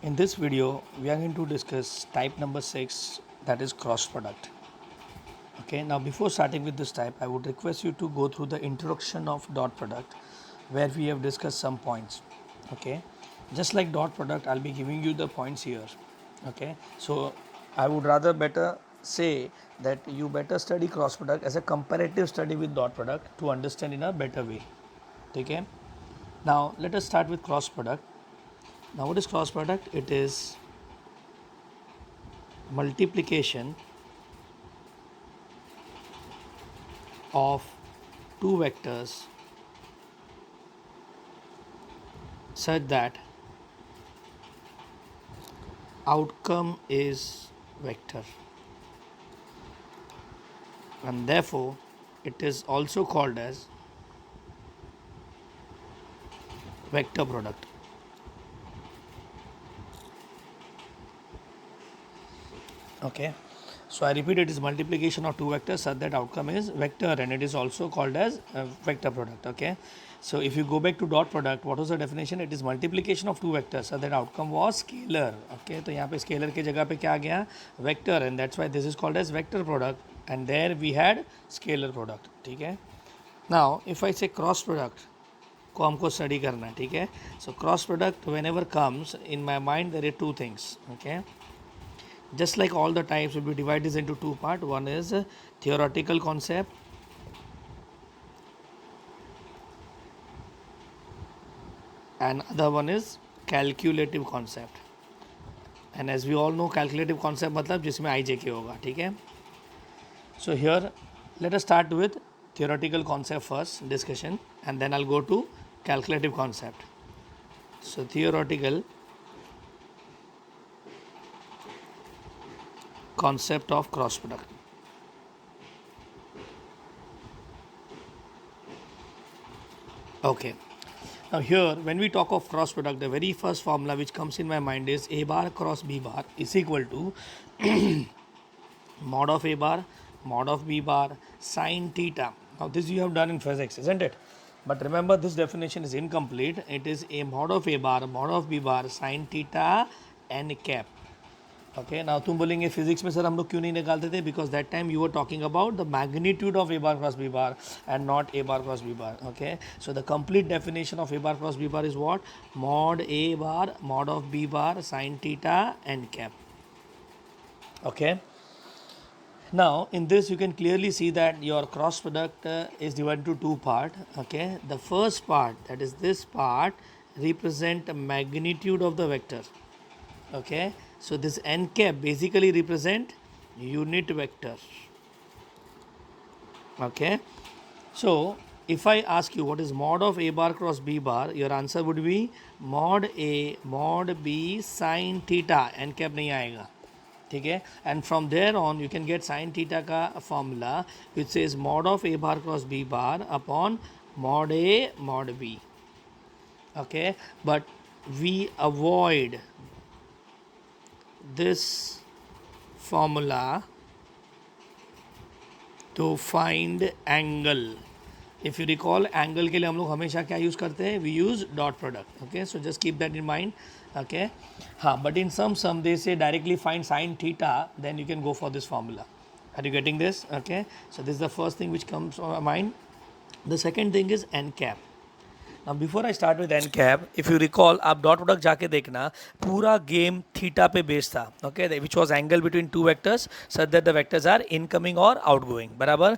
In this video, we are going to discuss type number 6, that is cross product. Okay, now before starting with this type, I would request you to go through the introduction of dot product where we have discussed some points. Okay, just like dot product, I'll be giving you the points here. Okay, so I would rather better say that you better study cross product as a comparative study with dot product to understand in a better way. Okay, now let us start with cross product. Now, what is cross product? It is multiplication of two vectors such that outcome is vector, and therefore it is also called as vector product. Okay, so I repeat, it is multiplication of two vectors such that outcome is vector, and it is also called as vector product. Okay, so if you go back to dot product, what was the definition? It is multiplication of two vectors such that outcome was scalar. Okay, तो यहाँ पे scalar के जगह पे क्या आ गया? Vector, and that's why this is called as vector product, and there we had scalar product. ठीक है? Now if I say cross product को हमको स्टडी करना है, ठीक है? So cross product whenever comes in my mind, there are two things. Okay, just like all the types will be divided into two parts. One is theoretical concept and other one is calculative concept. And as we all know, calculative concept मतलब जिसमें I J K होगा, ठीक है? So here let us start with theoretical concept first discussion, and then I'll go to calculative concept. So theoretical concept of cross product. Okay, now here when we talk of cross product, the very first formula which comes in my mind is A bar cross B bar is equal to mod of A bar mod of B bar sine theta. Now this you have done in physics, isn't it? But remember, this definition is incomplete. It is a mod of A bar mod of B bar sine theta n cap. Okay, now तुम बोलेंगे physics में sir हम लोग क्यों नहीं निकालते थे? Because that time you are talking about the magnitude of A bar cross B bar and not A bar cross B bar. Okay, so the complete definition of A bar cross B bar is what? Mod A bar mod of B bar sine theta N cap. Okay, now in this you can clearly see that your cross product is divided into two parts. Okay, the first part, that is this part, represent the magnitude of the vector. Okay, so this n cap basically represent unit vector. Okay, so if I ask you what is mod of A bar cross B bar, your answer would be mod A mod B sin theta. n cap नहीं आएगा, ठीक है? And from there on you can get sin theta का formula which says mod of A bar cross B bar upon mod A mod B. Okay, but we avoid this formula to find angle. If you recall, angle के लिए हम लोग हमेशा क्या use करते हैं? We use dot product. Okay, so just keep that in mind. Okay, हाँ, but in some they say directly find sin theta, then you can go for this formula. Are you getting this? Okay, so this is the first thing which comes to my mind. The second thing is n cap. Now before I start with n cap, if you recall, आप dot product जाके देखना, पूरा game theta पे based था. Okay, which was angle between two vectors such that the vectors are incoming और outgoing. बराबर.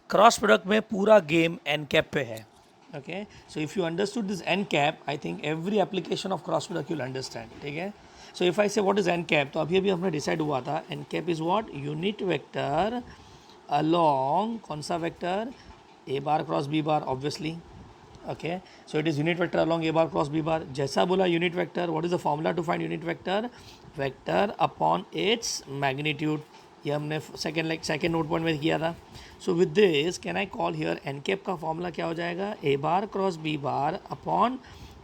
Cross product में पूरा गेम एन कैप पे है. Okay, so if you understood this N cap, I think every application of cross product you'll understand. ठीक है, so if I say what is N cap, तो अभी अभी हमने डिसाइड हुआ था N cap is what? Unit vector along कौन सा वेक्टर? A bar cross B bar, obviously. Okay, so it is unit vector along A bar cross B bar. जैसा बोला unit vector, what is the formula to find unit vector? Vector upon its magnitude. ये हमने second note point में किया था. So with this, can I call here n cap का formula क्या हो जाएगा? A bar cross B bar upon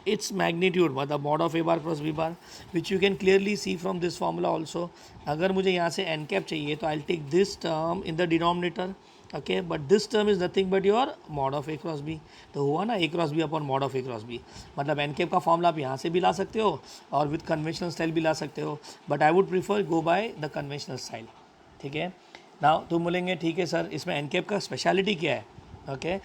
its magnitude, मतलब mod of A bar cross B bar, which you can clearly see from this formula also. अगर मुझे यहाँ से n cap चाहिए तो I'll take this term in the denominator. okay, but this term is nothing but your mod of a cross b. तो हुआ ना a cross b upon mod of a cross b, मतलब n cap का formula आप यहाँ से भी ला सकते हो और विद कन्वेंशनल स्टाइल भी ला सकते हो, but I would prefer go by the conventional style. ठीक है. नाउ तुम बोलेंगे ठीक है सर इसमें n कैप का स्पेशलिटी क्या है. Okay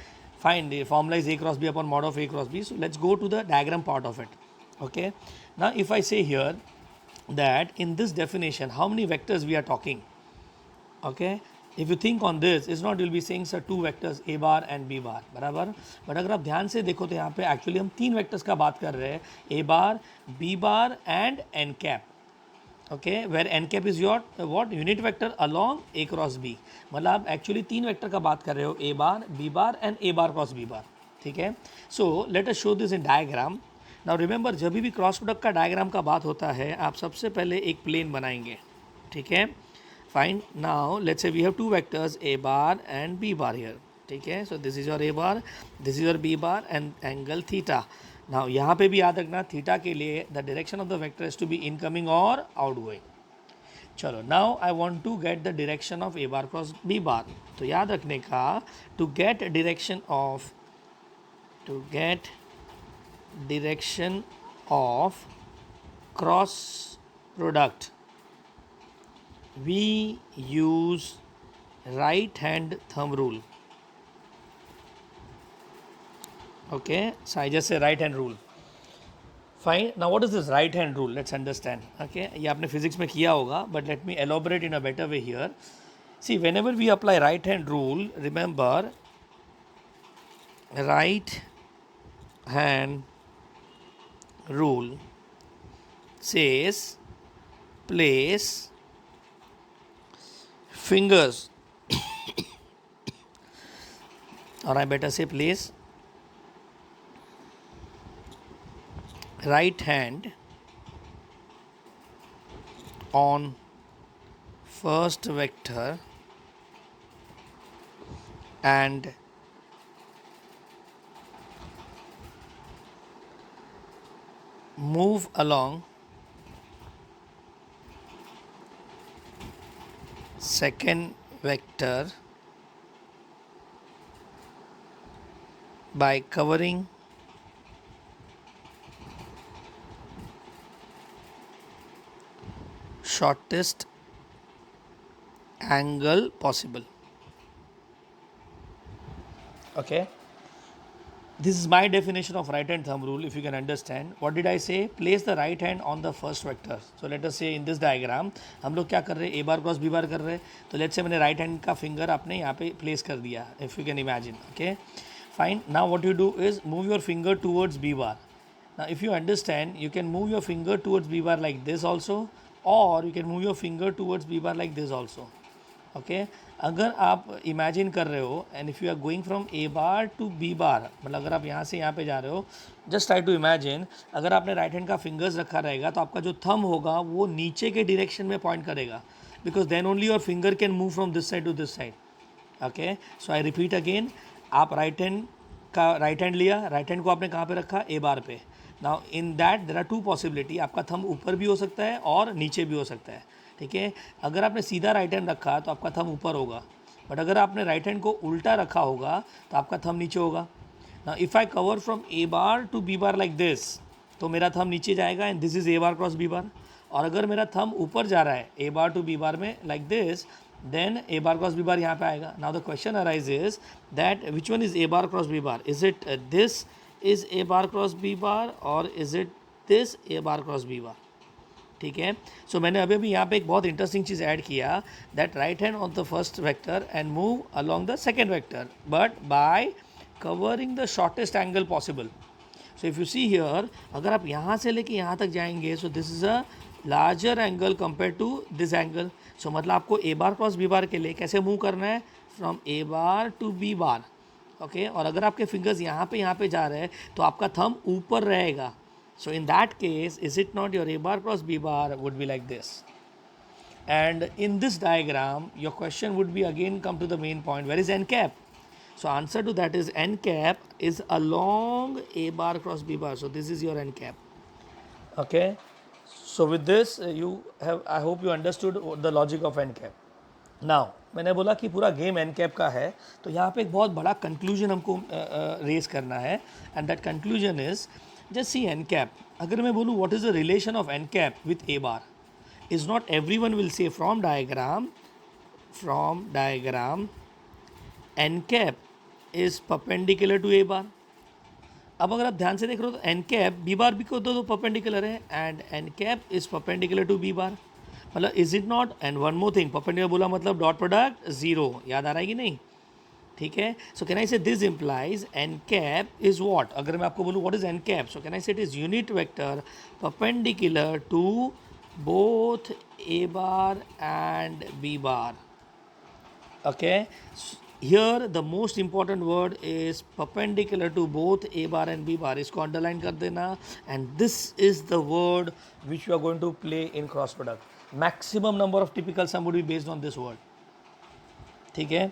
fine, the formula is a cross b upon mod of a cross b. So let's go to the diagram part of it. Okay, now if I say here that in this definition how many vectors we are talking. Okay, if you think on this, it's not you'll be saying sir two vectors a bar and b bar बराबर, but अगर आप ध्यान से देखो तो यहाँ पे actually हम तीन वेक्टर्स का बात कर रहे हैं, a bar, b bar and n cap. Okay, where N cap is your what unit vector along a cross b, मतलब आप एक्चुअली तीन वेक्टर का बात कर रहे हो, a bar, b bar and a bar cross b बार. ठीक है. So let us show this in diagram. Now remember जब भी क्रॉस प्रोडक्ट का डायग्राम का बात होता है आप सबसे पहले एक प्लेन बनाएंगे. ठीक है. Fine. Now let's say we have two vectors a bar and b bar here. ठीक है. So this is your a bar, this is your b bar and angle theta. Now यहाँ पे भी याद रखना थीटा के लिए the direction of the vector is to be incoming और आउटगोइंग. चलो now I want to get the direction of a bar cross b bar. तो याद रखने का to get direction of cross product we use right hand thumb rule. Okay, so I just say right hand rule. Fine. Now what is this right hand rule? Let's understand. Okay, ये आपने physics में किया होगा, but let me elaborate in a better way here. See, whenever we apply right hand rule, remember right hand rule says place fingers or I better say place right hand on first vector and move along second vector by covering shortest angle possible. Okay, this is my definition of right hand thumb rule. If you can understand, what did I say? Place the right hand on the first vector. So let us say in this diagram हम लोग क्या कर रहे हैं, a bar cross b बार कर रहे हैं. तो लेट्स से मैंने राइट हैंड का फिंगर आपने यहाँ पे प्लेस कर दिया, if you can imagine. Okay fine. Now what you do is move your finger towards b bar. Now if you understand, you can move your finger towards b bar like this also, or you can move your finger towards b bar like this also. Okay, अगर आप imagine कर रहे हो and if you are going from A bar to B bar, मतलब अगर आप यहाँ से यहाँ पे जा रहे हो, जस्ट ट्राई टू इमेजिन अगर आपने राइट हैंड का फिंगर्स रखा रहेगा तो आपका जो थंब होगा वो नीचे के डायरेक्शन में पॉइंट करेगा, because then only your finger can move from this side to this side. Okay, so I repeat again, आप राइट हैंड लिया, राइट हैंड को आपने कहाँ पे रखा, ए बार पे. Now in that there are two possibility, आपका thumb ऊपर भी हो सकता है और नीचे भी हो सकता है. ठीक है, अगर आपने सीधा राइट हैंड रखा तो आपका थंब ऊपर होगा, बट अगर आपने राइट हैंड को उल्टा रखा होगा तो आपका थंब नीचे होगा. ना if I cover from A bar to B bar like this, तो मेरा थंब नीचे जाएगा and this is A bar cross B bar. और अगर मेरा थंब ऊपर जा रहा है A bar to B bar में like this, then A bar cross B bar यहाँ पे आएगा. Now the question arises that which one is A bar cross B bar? Is it this is A bar cross B bar और is it this A bar cross B bar? ठीक है. So मैंने अभी यहाँ पे एक बहुत interesting चीज़ ऐड किया, that right hand on the first vector and move along the second vector, but by covering the shortest angle possible. So if you see here, अगर आप यहाँ से लेके यहाँ तक जाएंगे, so this is a larger angle compare to this angle. So मतलब आपको ए बार क्रॉस बी बार के लिए कैसे मूव करना है, from A bar to B bar. Okay, और अगर आपके फिंगर्स यहाँ पे जा रहे हैं तो आपका थंब ऊपर रहेगा. So in that case, is it not your A bar cross B bar would be like this? And in this diagram, your question would be again come to the main point, where is n cap? So answer to that is n cap is along A bar cross B bar. So this is your n cap. Okay. So with this, I hope you understood the logic of n cap. Now मैंने बोला कि पूरा game N cap का है, तो यहाँ पे एक बहुत बड़ा कंक्लूजन हमको रेज करना है, and that conclusion is just see N cap. अगर मैं बोलूँ what is the relation of N cap with A bar, is not every one will say from diagram N cap is perpendicular to A bar. अब अगर आप ध्यान से देख रहे हो तो एन कैप बी बार भी को दो परपेंडिकुलर है, and N cap is perpendicular to B bar. मतलब is it not. And one more thing, perpendicular बोला मतलब डॉट प्रोडक्ट जीरो, याद आ रहा है कि नहीं? ठीक है. So can I say this implies N cap is what. अगर मैं आपको बोलूँ what is N cap, so can I say it is unit vector perpendicular to both A bar and B bar. Okay, here the most important word is perpendicular to both a bar and b bar. इसको underline कर देना, and this is the word which you are going to play in cross product. Maximum number of typical sum would be based on this word. ठीक है.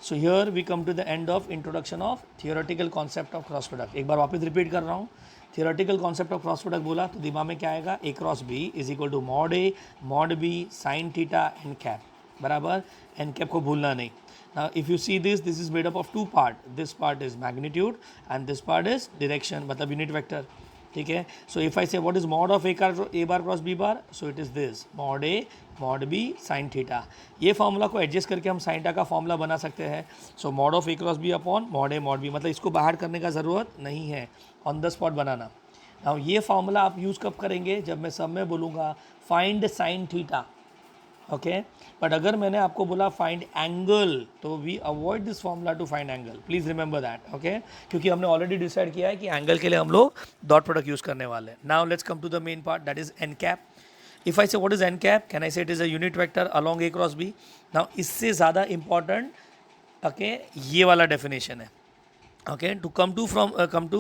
So here we come to the end of introduction of theoretical concept of cross product. एक बार वापस repeat कर रहा हूँ. Theoretical concept of cross product बोला तो दिमाग में क्या आएगा? A cross B is equal to mod A mod B sine theta N cap. बराबर. एन कैप को भूलना नहीं. Now if you see this is made up of two part. This part is magnitude and this part is direction, मतलब unit vector. ठीक है. So if I say what is mod of A bar cross B bar, so it is this mod A mod B sine theta. ये formula को adjust करके हम sine theta का formula बना सकते हैं. So mod of A cross B upon mod A mod B, मतलब इसको बाहर करने का ज़रूरत नहीं है, ऑन द स्पॉट बनाना. नाउ ये फॉर्मूला आप यूज़ कब करेंगे? जब मैं सब में बोलूँगा find sine theta. Okay. But अगर मैंने आपको बोला फाइंड एंगल, तो we avoid this formula to find angle. Please remember that. Okay. क्योंकि हमने ऑलरेडी डिसाइड किया है कि एंगल के लिए हम लोग डॉट प्रोडक्ट यूज़ करने वाले हैं. Now let's come to the main part, that is N cap. If I say what is N cap, can I say it is a unit vector along A cross B. Now इससे ज़्यादा important ये वाला definition है. Okay, to come to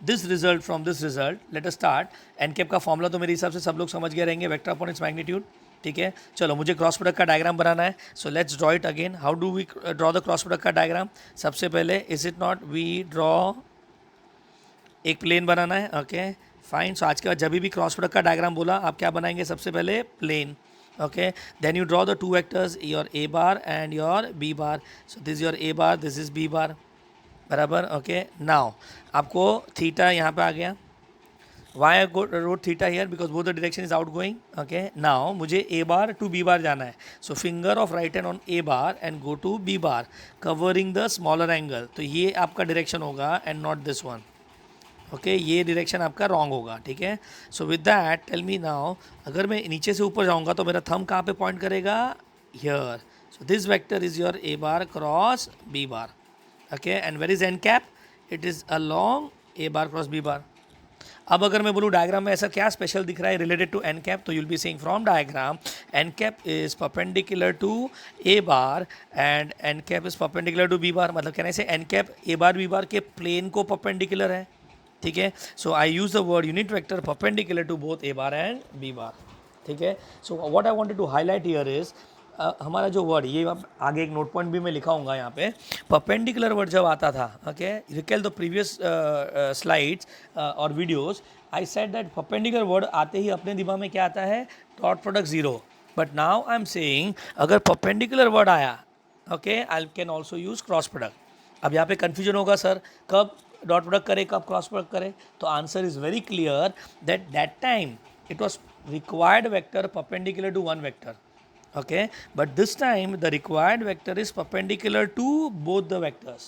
this result, from this result let us start. N cap का formula तो मेरे हिसाब से सब लोग समझ गए रहेंगे, वेक्टर अपॉन इट्स मैग्नीट्यूड. ठीक है. चलो मुझे क्रॉस प्रोडक्ट का डायग्राम बनाना है. So let's draw it again. How do we draw the cross product का डायग्राम? सबसे पहले is it not we draw एक प्लेन बनाना है. Okay fine. सो आज के बाद जब भी क्रॉस प्रोडक्ट का डायग्राम बोला आप क्या बनाएंगे? सबसे पहले plane. Okay. Then you draw the two vectors, your A bar and your B bar. So this your A bar, this is B bar. बराबर. ओके. नाउ आपको थीटा यहाँ पे आ गया. Why I wrote theta here? Because वो the direction is out going. Okay. Now मुझे A bar to B bar जाना है. So finger of right hand on A bar and go to B bar covering the smaller angle. तो ये आपका direction होगा and not this one. Okay. ये direction आपका wrong होगा. ठीक है. So with that tell me now, अगर मैं नीचे से ऊपर जाऊँगा तो मेरा थंब कहाँ पे पॉइंट करेगा? Here. So this vector is your A bar cross B bar. Okay, and where is n cap? It is along a bar cross b bar. अब अगर मैं बोलूँ डायग्राम में ऐसा क्या स्पेशल दिख रहा है रिलेटेड टू एन कैप, तो you'll be saying from diagram N cap is perpendicular to A bar and N cap is perpendicular to B bar. मतलब कहने से N cap A bar B bar के plane को perpendicular है. ठीक है. So I use the word unit vector perpendicular to both A bar and B bar. ठीक है. So what I wanted to highlight here is हमारा जो word, ये आगे एक नोट पॉइंट भी मैं लिखाऊंगा यहाँ पे. परपेंडिकुलर वर्ड जब आता था, okay, recall the previous slides और videos, I said that perpendicular word आते ही अपने दिमाग में क्या आता है? Dot product zero. But now I am saying अगर परपेंडिकुलर वर्ड आया, okay, I can also use cross product. अब यहाँ पे कन्फ्यूजन होगा, सर कब डॉट प्रोडक्ट करे कब क्रॉस प्रोडक्ट करे? तो answer is very clear that time it was required vector perpendicular to one vector. Okay, but this time the required vector is perpendicular to both the vectors.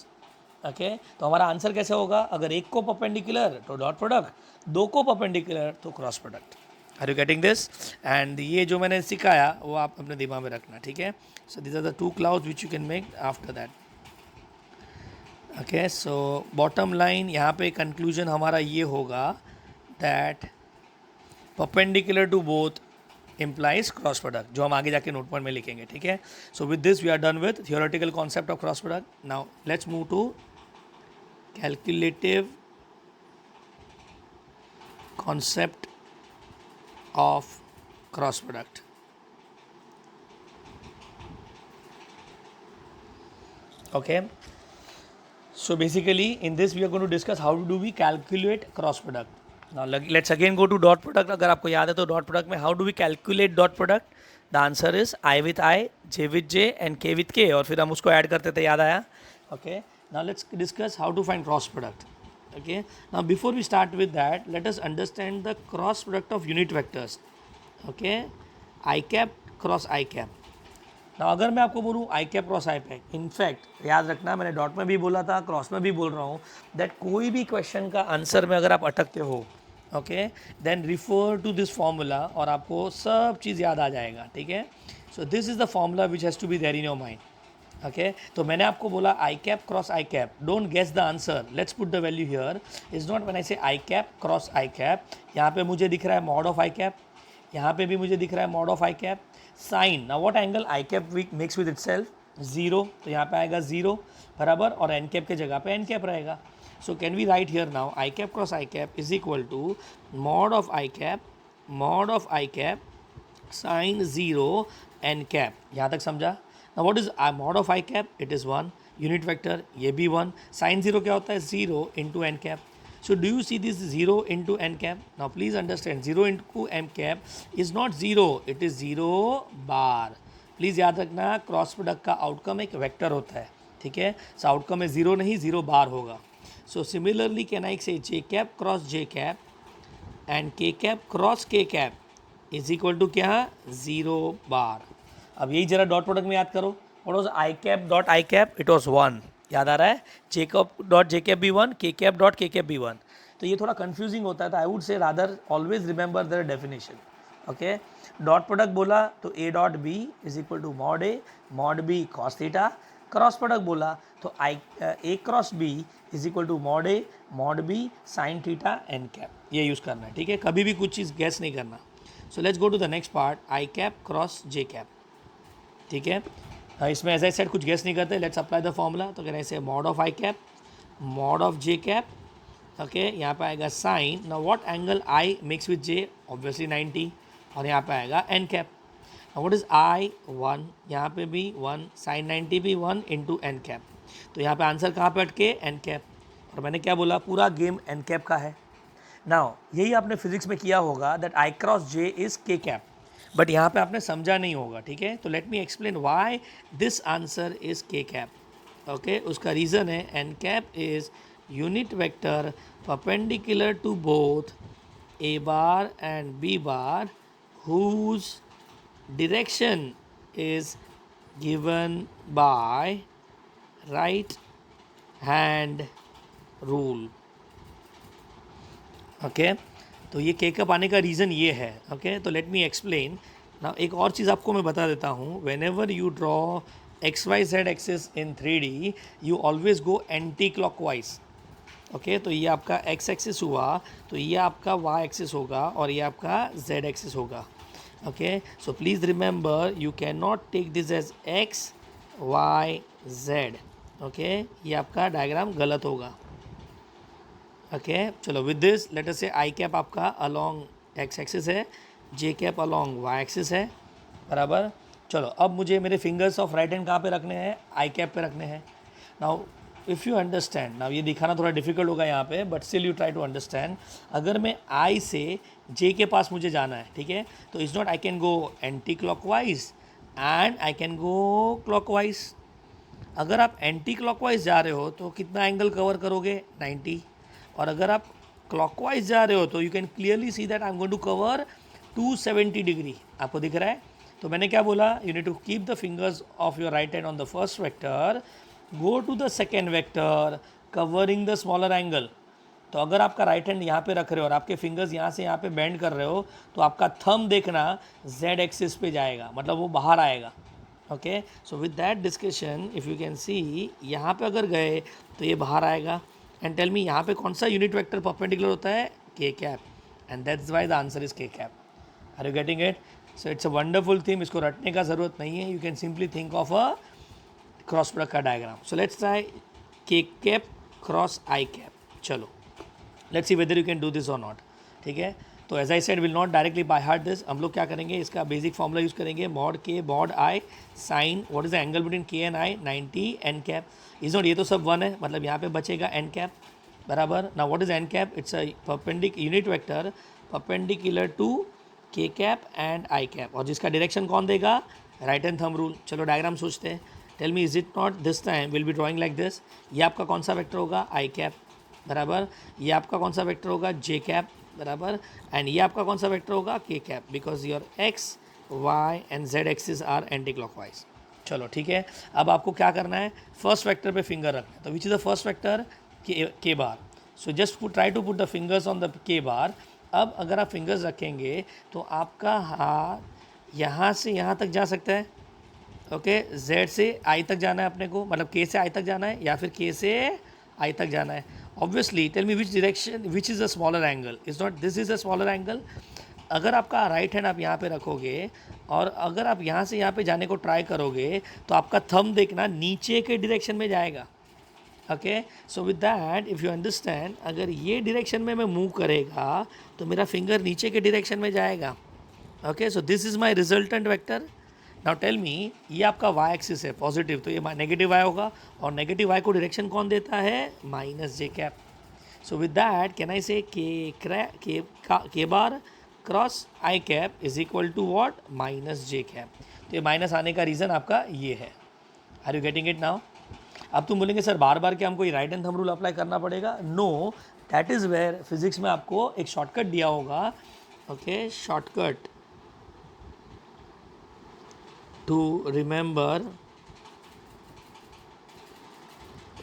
Okay, तो हमारा answer कैसे होगा? अगर एक को perpendicular तो डॉट प्रोडक्ट, दो को परपेंडिकुलर तो cross product. Are you getting this? And ये जो मैंने सिखाया वो आप अपने दिमाग में रखना. ठीक है. So this are the two clouds which you can make after that. Okay. So bottom line यहाँ पे कंक्लूजन हमारा ये होगा that perpendicular to both implies cross product, जो हम आगे जाके नोट पॉइंट में लिखेंगे. ठीक है. So with this we are done with theoretical concept of cross product. Now let's move to calculative concept of cross product. Okay, so basically in this we are going to discuss how do we calculate cross product. Now let's again go to dot product. अगर आपको याद है तो dot product में how do we calculate dot product? The answer is I with I, J with J and K with K, और फिर हम उसको ऐड करते थे, याद आया? Okay. Now let's discuss how to find cross product. Okay. Now before we start with that, let us understand the cross product of unit vectors. Okay. I cap cross I cap. ना अगर मैं आपको बोलूँ आई cap cross आई pack, in fact याद रखना मैंने dot में भी बोला था, क्रॉस में भी बोल रहा हूँ, दैट कोई भी क्वेश्चन का आंसर में अगर आप अटकते हो, okay, then refer to this formula और आपको सब चीज़ याद आ जाएगा, ठीक है. So this is the formula which has to be there in your mind. Okay, तो मैंने आपको बोला I cap cross I cap, don't guess the answer, let's put the value here. Is not when I say I cap cross I cap, यहाँ पे मुझे दिख रहा है मॉड ऑफ आई कैप, यहाँ पे भी मुझे दिख रहा है mod of I cap. Sine, ना what angle I cap makes with itself, zero, तो यहाँ पे आएगा जीरो बराबर, और एन कैप के जगह पे एन कैप रहेगा. So can we write here now I cap cross I cap is equal to mod of I cap sine zero N cap. यहाँ तक समझा? ना what is mod of I cap? It is one, unit vector ये भी one, sine zero क्या होता है? Zero into N cap. So do you see this 0 into n cap? Now please understand 0 into n cap is not 0, it is 0 bar. Please याद रखना cross product का outcome एक vector होता है, ठीक है. सो आउटकम में 0 नहीं 0 बार होगा. So similarly can I say J cap cross J cap and K cap cross K cap is equal to क्या? 0 बार. अब यही जरा डॉट प्रोडक्ट में याद करो. What was I cap dot I cap? It was 1. याद आ रहा है? जे कैप डॉट जे कैप भी 1, के कैप डॉट के कैप भी 1. तो ये थोड़ा कंफ्यूजिंग होता है, तो I would say rather always remember their definition. Okay, dot product बोला तो A dot B is equal to mod B cos theta. Cross product बोला तो A cross B is equal to mod B sine theta N cap. ये use करना है, ठीक है. कभी भी कुछ चीज़ गैस नहीं करना. So let's go to the next part, I cap cross J cap, ठीक है. इसमें एज आई सेड कुछ गेस नहीं करते, लेट्स अप्लाई द फॉर्मूला. तो कहना ऐसे mod of I cap mod of J cap, okay, यहाँ पे आएगा sine. Now what angle I mix with J? Obviously 90, और यहाँ पे आएगा N cap. Now what is I? 1, यहाँ पे भी 1, साइन 90 भी 1 इंटू एन कैप. तो यहाँ पे आंसर कहाँ पे अटके? N cap. और मैंने क्या बोला? पूरा गेम एन कैप का है. नाउ यही आपने फिजिक्स में किया होगा that I cross J is K cap, but यहाँ पे आपने समझा नहीं होगा, ठीक है. तो let me explain why this answer is K cap. Okay, उसका रीज़न है N cap is unit vector perpendicular to both A bar and B bar whose direction is given by right hand rule. ओके, तो ये के cup आने का reason ये है. ओके, तो लेट मी एक्सप्लेन ना. एक और चीज़ आपको मैं बता देता हूँ, whenever you draw X Y Z axis in 3D you always go anticlockwise. Okay, तो ये आपका एक्स एक्सिस हुआ, तो ये आपका वाई एक्सिस होगा, और ये आपका जेड एक्सिस होगा. Okay, so please remember you can not take this as X Y Z. Okay, ये आपका डायग्राम गलत होगा. ओके, चलो विद दिस लेट अस से आई कैप आपका अलॉन्ग एक्स एक्सिस है, जे कैप अलॉन्ग वाई एक्सिस है, बराबर. चलो अब मुझे मेरे फिंगर्स ऑफ राइट हैंड कहाँ पे रखने हैं? आई कैप पे रखने हैं. Now if you understand, now ये दिखाना थोड़ा डिफिकल्ट होगा यहाँ पे, but still you try to understand. अगर मैं आई से जे के पास मुझे जाना है, ठीक है, तो is not I can go anti clockwise and I can go clockwise. अगर आप एंटी क्लॉकवाइज जा रहे हो तो कितना एंगल कवर करोगे? 90. और अगर आप क्लॉकवाइज जा रहे हो तो you can clearly see that I am going to cover 270 degree. आपको दिख रहा है? तो मैंने क्या बोला? You need to keep the fingers of your right hand on the first vector, go to the second vector covering the smaller angle. तो अगर आपका राइट हैंड यहाँ पे रख रहे हो और आपके फिंगर्स यहाँ से यहाँ पे बेंड कर रहे हो, तो आपका थंब देखना जेड एक्सिस पे जाएगा, मतलब वो बाहर आएगा. Okay, so with that discussion if you can see, यहाँ पे अगर गए तो ये बाहर आएगा. एंड टेल मी यहाँ पे कौन सा यूनिट वेक्टर परपेंडिकुलर होता है? K cap. And that's why the answer is K cap. Are you getting it? So it's a wonderful thing. इसको रटने का ज़रूरत नहीं है. You can simply think of a cross product का diagram. So let's try K cap cross I cap. चलो let's see whether you can do this और not. ठीक है, तो as I said will not directly by heart this. हम लोग क्या करेंगे? इसका बेसिक फॉर्मूला यूज़ करेंगे. Mod K mod I sine what is the angle between K and I? 90 N cap. Is not, ये तो सब 1 है, मतलब यहाँ पे बचेगा एन कैप. बराबर. Now what is N cap? It's a unit vector perpendicular to K cap and I cap, और जिसका डायरेक्शन कौन देगा? Right hand thumb rule. चलो डायग्राम सोचते हैं. Tell me, is it not this time will be drawing like this? ये आपका कौन सा वेक्टर होगा? आई कैप, बराबर. ये आपका कौन सा वेक्टर होगा? जे कैप, बराबर. एंड ये आपका कौन सा वेक्टर होगा? K cap, because your X Y and Z axis are एंटी क्लॉकवाइज. चलो ठीक है. अब आपको क्या करना है? फर्स्ट वेक्टर पे फिंगर रखना है. तो which is the first vector? K bar. So just try to put the fingers on the K bar. अब अगर आप फिंगर्स रखेंगे तो आपका हाथ यहाँ से यहाँ तक जा सकता है. ओके, जेड से आई तक जाना है अपने को, मतलब के से आई तक जाना है या फिर के से आई तक जाना है. Obviously tell me which direction, which is a smaller angle? Is not this is a smaller angle. अगर आपका राइट हैंड आप यहाँ पे रखोगे और अगर आप यहाँ से यहाँ पे जाने को ट्राई करोगे तो आपका थंब देखना नीचे के डायरेक्शन में जाएगा. Okay, so with that if you understand, अगर ये डायरेक्शन में मैं मूव करेगा तो मेरा फिंगर नीचे के डायरेक्शन में जाएगा. Okay, so this is my resultant vector. Now tell me, ये आपका वाई एक्सिस है पॉजिटिव, तो ये नेगेटिव वाई होगा, और नेगेटिव वाई को डायरेक्शन कौन देता है? Minus J cap. So with that can I say K bar cross I cap is equal to what? Minus J cap. तो ये माइनस आने का रीज़न आपका ये है. Are you getting it now? अब तुम बोलेंगे सर बार बार क्या हमको ये right hand thumb rule apply करना पड़ेगा? No, that is where physics में आपको एक शॉर्टकट दिया होगा. Okay, shortcut to remember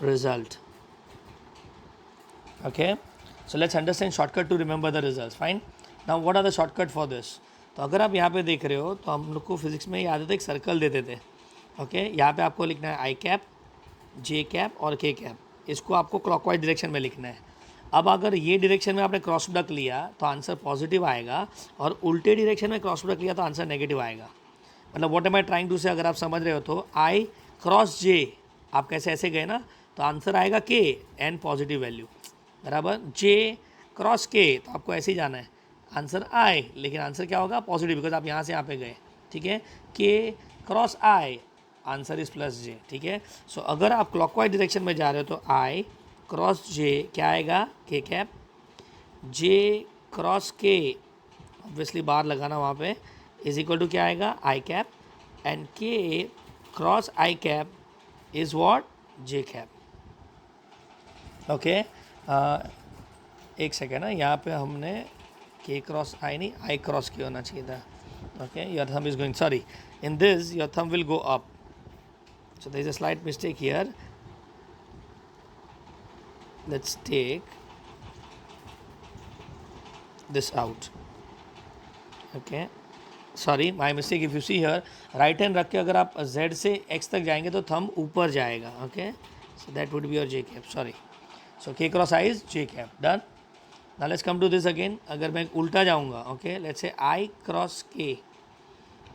result. Okay, so let's understand shortcut to remember the results. Fine. Now what are the shortcut for this? तो अगर आप यहाँ पे देख रहे हो तो हम लोग को फिजिक्स में याद है एक सर्कल देते थे. ओके, यहाँ पे आपको लिखना है आई कैप, जे कैप और के कैप. इसको आपको क्लॉकवाइज डायरेक्शन में लिखना है. अब अगर ये डायरेक्शन में आपने क्रॉस प्रोडक्ट लिया तो आंसर पॉजिटिव आएगा, और उल्टे डायरेक्शन में क्रॉस प्रोडक्ट लिया तो आंसर नेगेटिव आएगा. मतलब what am I trying to say, अगर आप समझ रहे हो तो आई क्रॉस जे, आप कैसे ऐसे गए ना, तो आंसर आएगा के एन पॉजिटिव वैल्यू, बराबर. जे क्रॉस के, तो आपको ऐसे ही जाना है, आंसर आई, लेकिन आंसर क्या होगा? पॉजिटिव, बिकॉज आप यहाँ से यहाँ पे गए. ठीक है, K cross I, answer is plus J. ठीक है, सो अगर आप क्लॉकवाइज डायरेक्शन में जा रहे हो तो आई क्रॉस जे क्या आएगा? के कैप. जे क्रॉस के, ऑब्वियसली बार लगाना वहाँ पे, इज इक्वल टू क्या आएगा? I cap. एंड के cross I cap is what? J cap. Okay, एक सेकेंड ना, यहाँ पे हमने के क्रॉस आई नहीं, आई क्रॉस के होना चाहिए था. Okay, your thumb is going, sorry, in this your thumb will go up, so there is a slight mistake here. Let's take this out. Okay, sorry, my mistake. If you see here, right hand रख के अगर आप z से x तक जाएंगे तो thumb ऊपर जाएगा. Okay, so that would be your J cap. Sorry, so K cross I is J cap. Done. Now let's come to this again. अगर मैं उल्टा जाऊंगा, okay, let's say I cross के,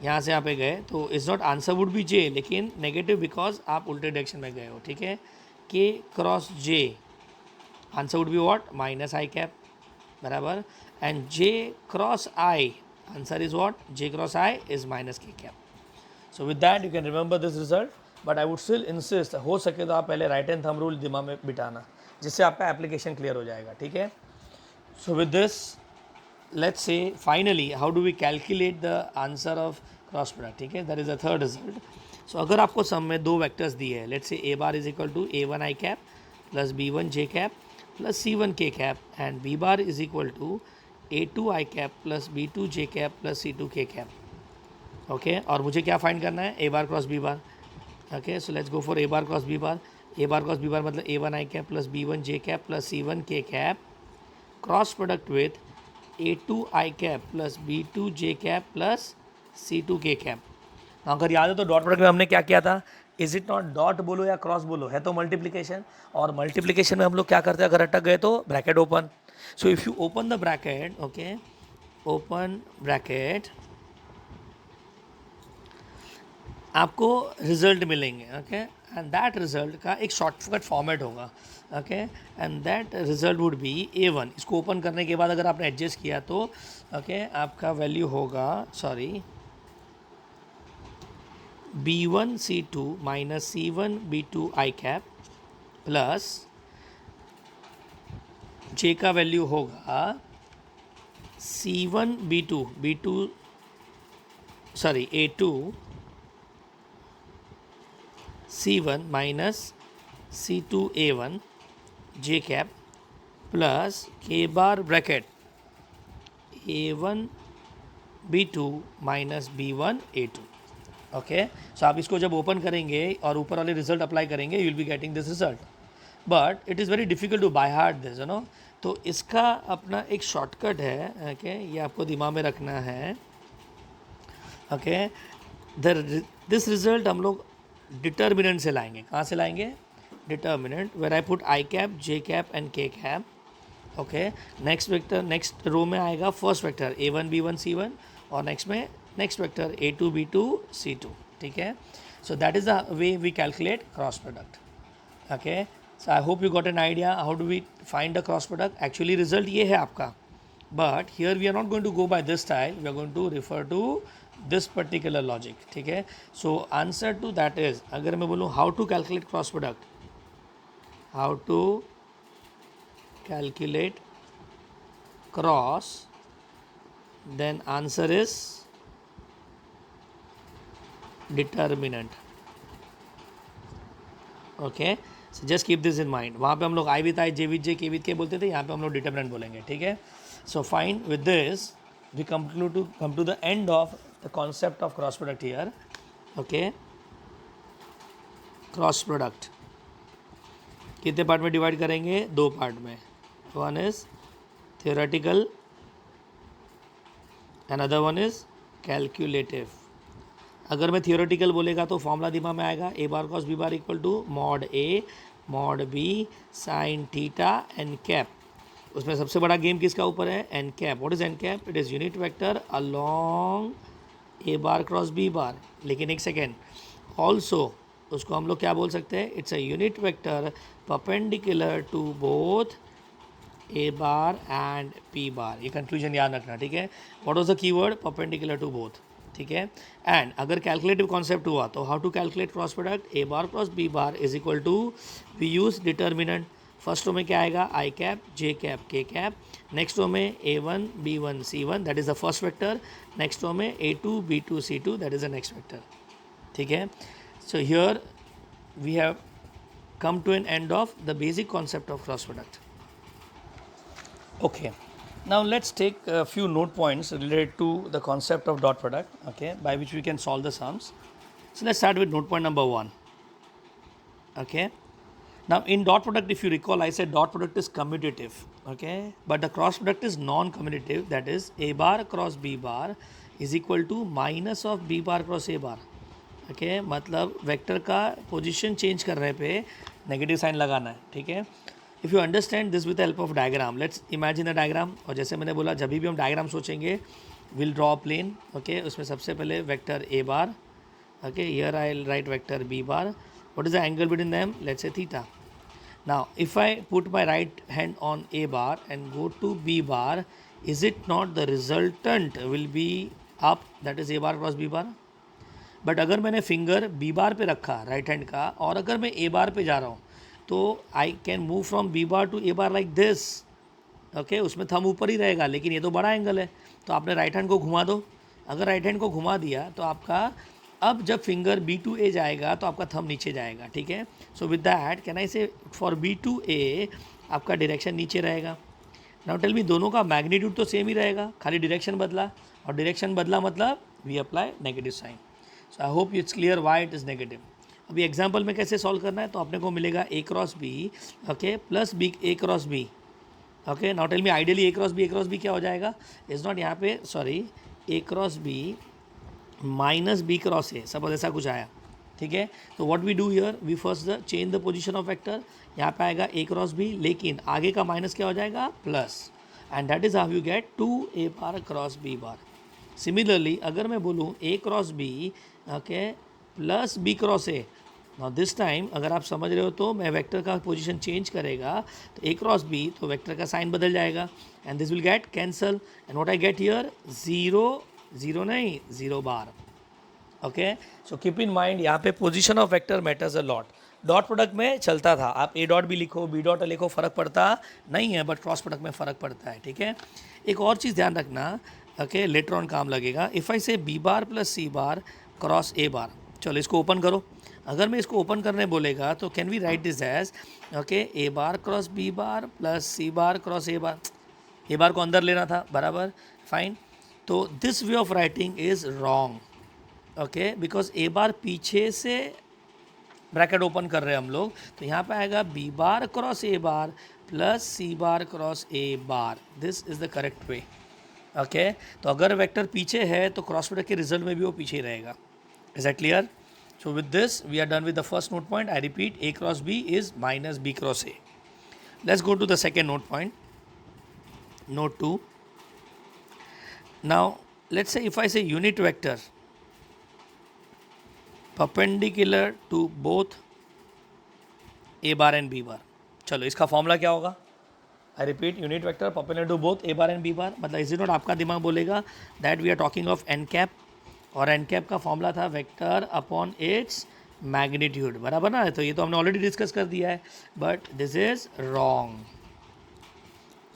यहाँ से यहाँ पे गए तो is not, answer would be J, लेकिन नेगेटिव बिकॉज आप उल्टे डायरेक्शन में गए हो. ठीक है, K cross J, answer would be what? Minus I cap, बराबर. And J cross I, answer is what? J cross I is minus K cap. So with that you can remember this result, but I would still insist, हो सके तो आप पहले right hand thumb rule दिमाग में बिठाना, जिससे आपका एप्लीकेशन क्लियर हो जाएगा. ठीक है, so with this let's say finally how do we calculate the answer of cross product. ठीक है, that is the third result. So अगर आपको सम में दो वेक्टर्स दिए हैं, let's say A bar is equal to A1 I cap plus B1 J cap plus C1 K cap, and B bar is equal to A2 I cap plus B2 J cap plus C2 K cap. Okay, और मुझे क्या find करना है? A bar cross B bar. Okay, so let's go for A bar cross B bar. A bar cross B bar मतलब A1 I cap plus B1 J cap plus C1 K cap cross product with A2 I cap plus B2 J cap plus C2 K cap. अगर याद हो तो dot product में हमने क्या किया था? इज इट नॉट डॉट बोलो या क्रॉस बोलो, है तो मल्टीप्लिकेशन, और मल्टीप्लिकेशन में हम लोग क्या करते हैं? अगर अटक गए तो bracket open. So if you open the bracket, okay, open bracket, आपको रिजल्ट मिलेंगे. ओके, एंड दैट रिजल्ट का एक शॉर्टकट फॉर्मेट होगा. Okay, and that result would be A1. इसको ओपन करने के बाद अगर आपने एडजस्ट किया तो ओके, आपका वैल्यू होगा, sorry, B1 C2 minus C1 B2 I cap plus J का वैल्यू होगा C1 B2 sorry A2 C1 minus C2 A1 J cap plus K bar bracket A1 B2 minus B1 A2. Okay, so आप इसको जब open करेंगे और ऊपर वाले result apply करेंगे, you will be getting this result. But it is very difficult to by heart this, you know. तो इसका अपना एक शॉर्टकट है. ओके, ये आपको दिमाग में रखना है. ओके, दिस रिजल्ट हम लोग डिटर्मिनेंट से लाएंगे. कहाँ से लाएंगे? Determinant, where I put I cap, J cap and K cap. Okay, next vector, next row में आएगा first vector A1 B1 C1 और नेक्स्ट में next vector A2 B2 C2. ठीक है, so that is the way we calculate cross product. Okay, so I hope you got an idea how do we find the cross product. Actually result ये है आपका, but here we are not going to go by this style, we are going to refer to this particular logic. ठीक है, so answer to that is, अगर मैं बोलूँ how to calculate cross product, how to calculate cross, then answer is determinant. Okay, so just keep this in mind. वहाँ पे हम लोग I with I, J with J, K with K बोलते थे, यहाँ पे हम लोग determinant बोलेंगे. ठीक है, so fine. With this we come to the end of the concept of cross product here. Okay, cross product कितने पार्ट में डिवाइड करेंगे? दो पार्ट में. One is theoretical, another one is calculative. अगर मैं थियोरेटिकल बोलेगा तो फॉर्मूला दिमाग में आएगा A bar cos B bar equal to mod A mod B sine theta N cap. उसमें सबसे बड़ा गेम किसका ऊपर है? N cap. What is N cap? It is unit vector along A bar cross B bar. लेकिन एक second, also उसको हम लोग क्या बोल सकते हैं? It's a unit vector perpendicular to both A bar and P bar. ये कंक्लूजन याद रखना. ठीक है, what was the keyword? Perpendicular to both. ठीक है, एंड अगर कैलकुलेटिव कॉन्सेप्ट हुआ तो how to calculate cross product? A bar cross B bar is equal to, we use determinant. First row में क्या आएगा? I cap, J cap, K cap. Next row में A1 B1 C1 that is the first vector. Next row में A2 B2 C2 that is the next vector. ठीक है, so here we have come to an end of the basic concept of cross product. Okay, now let's take a few note points related to the concept of dot product, okay, by which we can solve the sums. So let's start with note point number 1. Okay, now in dot product, if you recall, I said dot product is commutative, okay, but the cross product is non-commutative, that is a bar cross b bar is equal to minus of b bar cross a bar. Okay, मतलब vector का position change करने पे negative sign लगाना है. ठीक है, if you understand this with the help of diagram, let's imagine a diagram. और जैसे मैंने बोला, जब भी हम डायग्राम सोचेंगे, विल ड्रॉ प्लेन. ओके, उसमें सबसे पहले vector A bar. Okay, here I write vector B bar. What is the angle between them? Let's say theta. Now if I put my right hand on A bar and go to B bar, is it not the resultant will be up, that is A bar cross B bar. But अगर मैंने finger B bar पे रखा right hand का, और अगर मैं ए bar पे जा रहा हूँ, तो I can move from B bar to A bar like this. Okay, उसमें थंब ऊपर ही रहेगा, लेकिन ये तो बड़ा एंगल है, तो आपने राइट हैंड को घुमा दो. अगर राइट हैंड को घुमा दिया तो आपका, अब जब फिंगर बी टू ए जाएगा तो आपका थंब नीचे जाएगा. ठीक है, so with that can I से फॉर बी टू ए आपका डायरेक्शन नीचे रहेगा. नाउ टेल मी, दोनों का मैग्नीट्यूड तो सेम ही रहेगा, खाली डायरेक्शन बदला, और डायरेक्शन बदला मतलब we apply negative sign. So I hope it's clear why it is negative. अभी एग्जाम्पल में कैसे सॉल्व करना है, तो अपने को मिलेगा A cross B, okay, plus B A cross B. Okay, now tell me, ideally A cross B क्या हो जाएगा? इज़ नॉट, यहाँ पे sorry, A cross B minus B cross A, suppose ऐसा कुछ आया. ठीक है, तो what we do here, we first change the position of vector. यहाँ पे आएगा ए क्रॉस बी, लेकिन आगे का माइनस क्या हो जाएगा? Plus. And that is how you get 2a bar cross B bar. Similarly अगर मैं बोलूँ A cross B, okay, plus B cross A, now this time अगर आप समझ रहे हो तो मैं वेक्टर का पोजीशन चेंज करेगा, तो ए क्रॉस बी, तो वेक्टर का साइन बदल जाएगा, and this will get cancel. And what I get here? Zero नहीं, 0 bar. Okay, so keep in mind, यहाँ पे position of vector matters a lot. Dot product में चलता था, आप ए डॉट भी लिखो बी डॉट लिखो फ़र्क पड़ता नहीं है, बट क्रॉस प्रोडक्ट में फ़र्क पड़ता है, ठीक है। एक और चीज़ ध्यान रखना, ओके, लेटर ऑन काम लगेगा। If I say B bar plus C bar cross A bar, चलो इसको ओपन करो। अगर मैं इसको ओपन करने बोलेगा तो can we write this as, okay, A bar cross B bar plus C bar cross A bar. A bar को अंदर लेना था, बराबर, फाइन। तो this way of writing is wrong, okay, because A bar पीछे से ब्रैकेट ओपन कर रहे हैं हम लोग, तो यहाँ पे आएगा B bar cross A bar plus C bar cross A bar. This is the correct way, okay. तो अगर वेक्टर पीछे है तो क्रॉस प्रोडक्ट के रिजल्ट में भी वो पीछे ही रहेगा। Is that clear? So with this we are done with the first note point. I repeat, A cross B is minus B cross A. Let's go to the second note point, note 2. Now let's say if I say unit vector perpendicular to both a bar and b bar, चलो इसका formula क्या होगा? I repeat, unit vector perpendicular to both A bar and B bar, मतलब is it not, आपका दिमाग बोलेगा that we are talking of N cap, और N cap का फॉर्मूला था वेक्टर अपॉन इट्स मैग्नीट्यूड, बराबर ना? तो ये तो हमने ऑलरेडी डिस्कस कर दिया है, but this is wrong,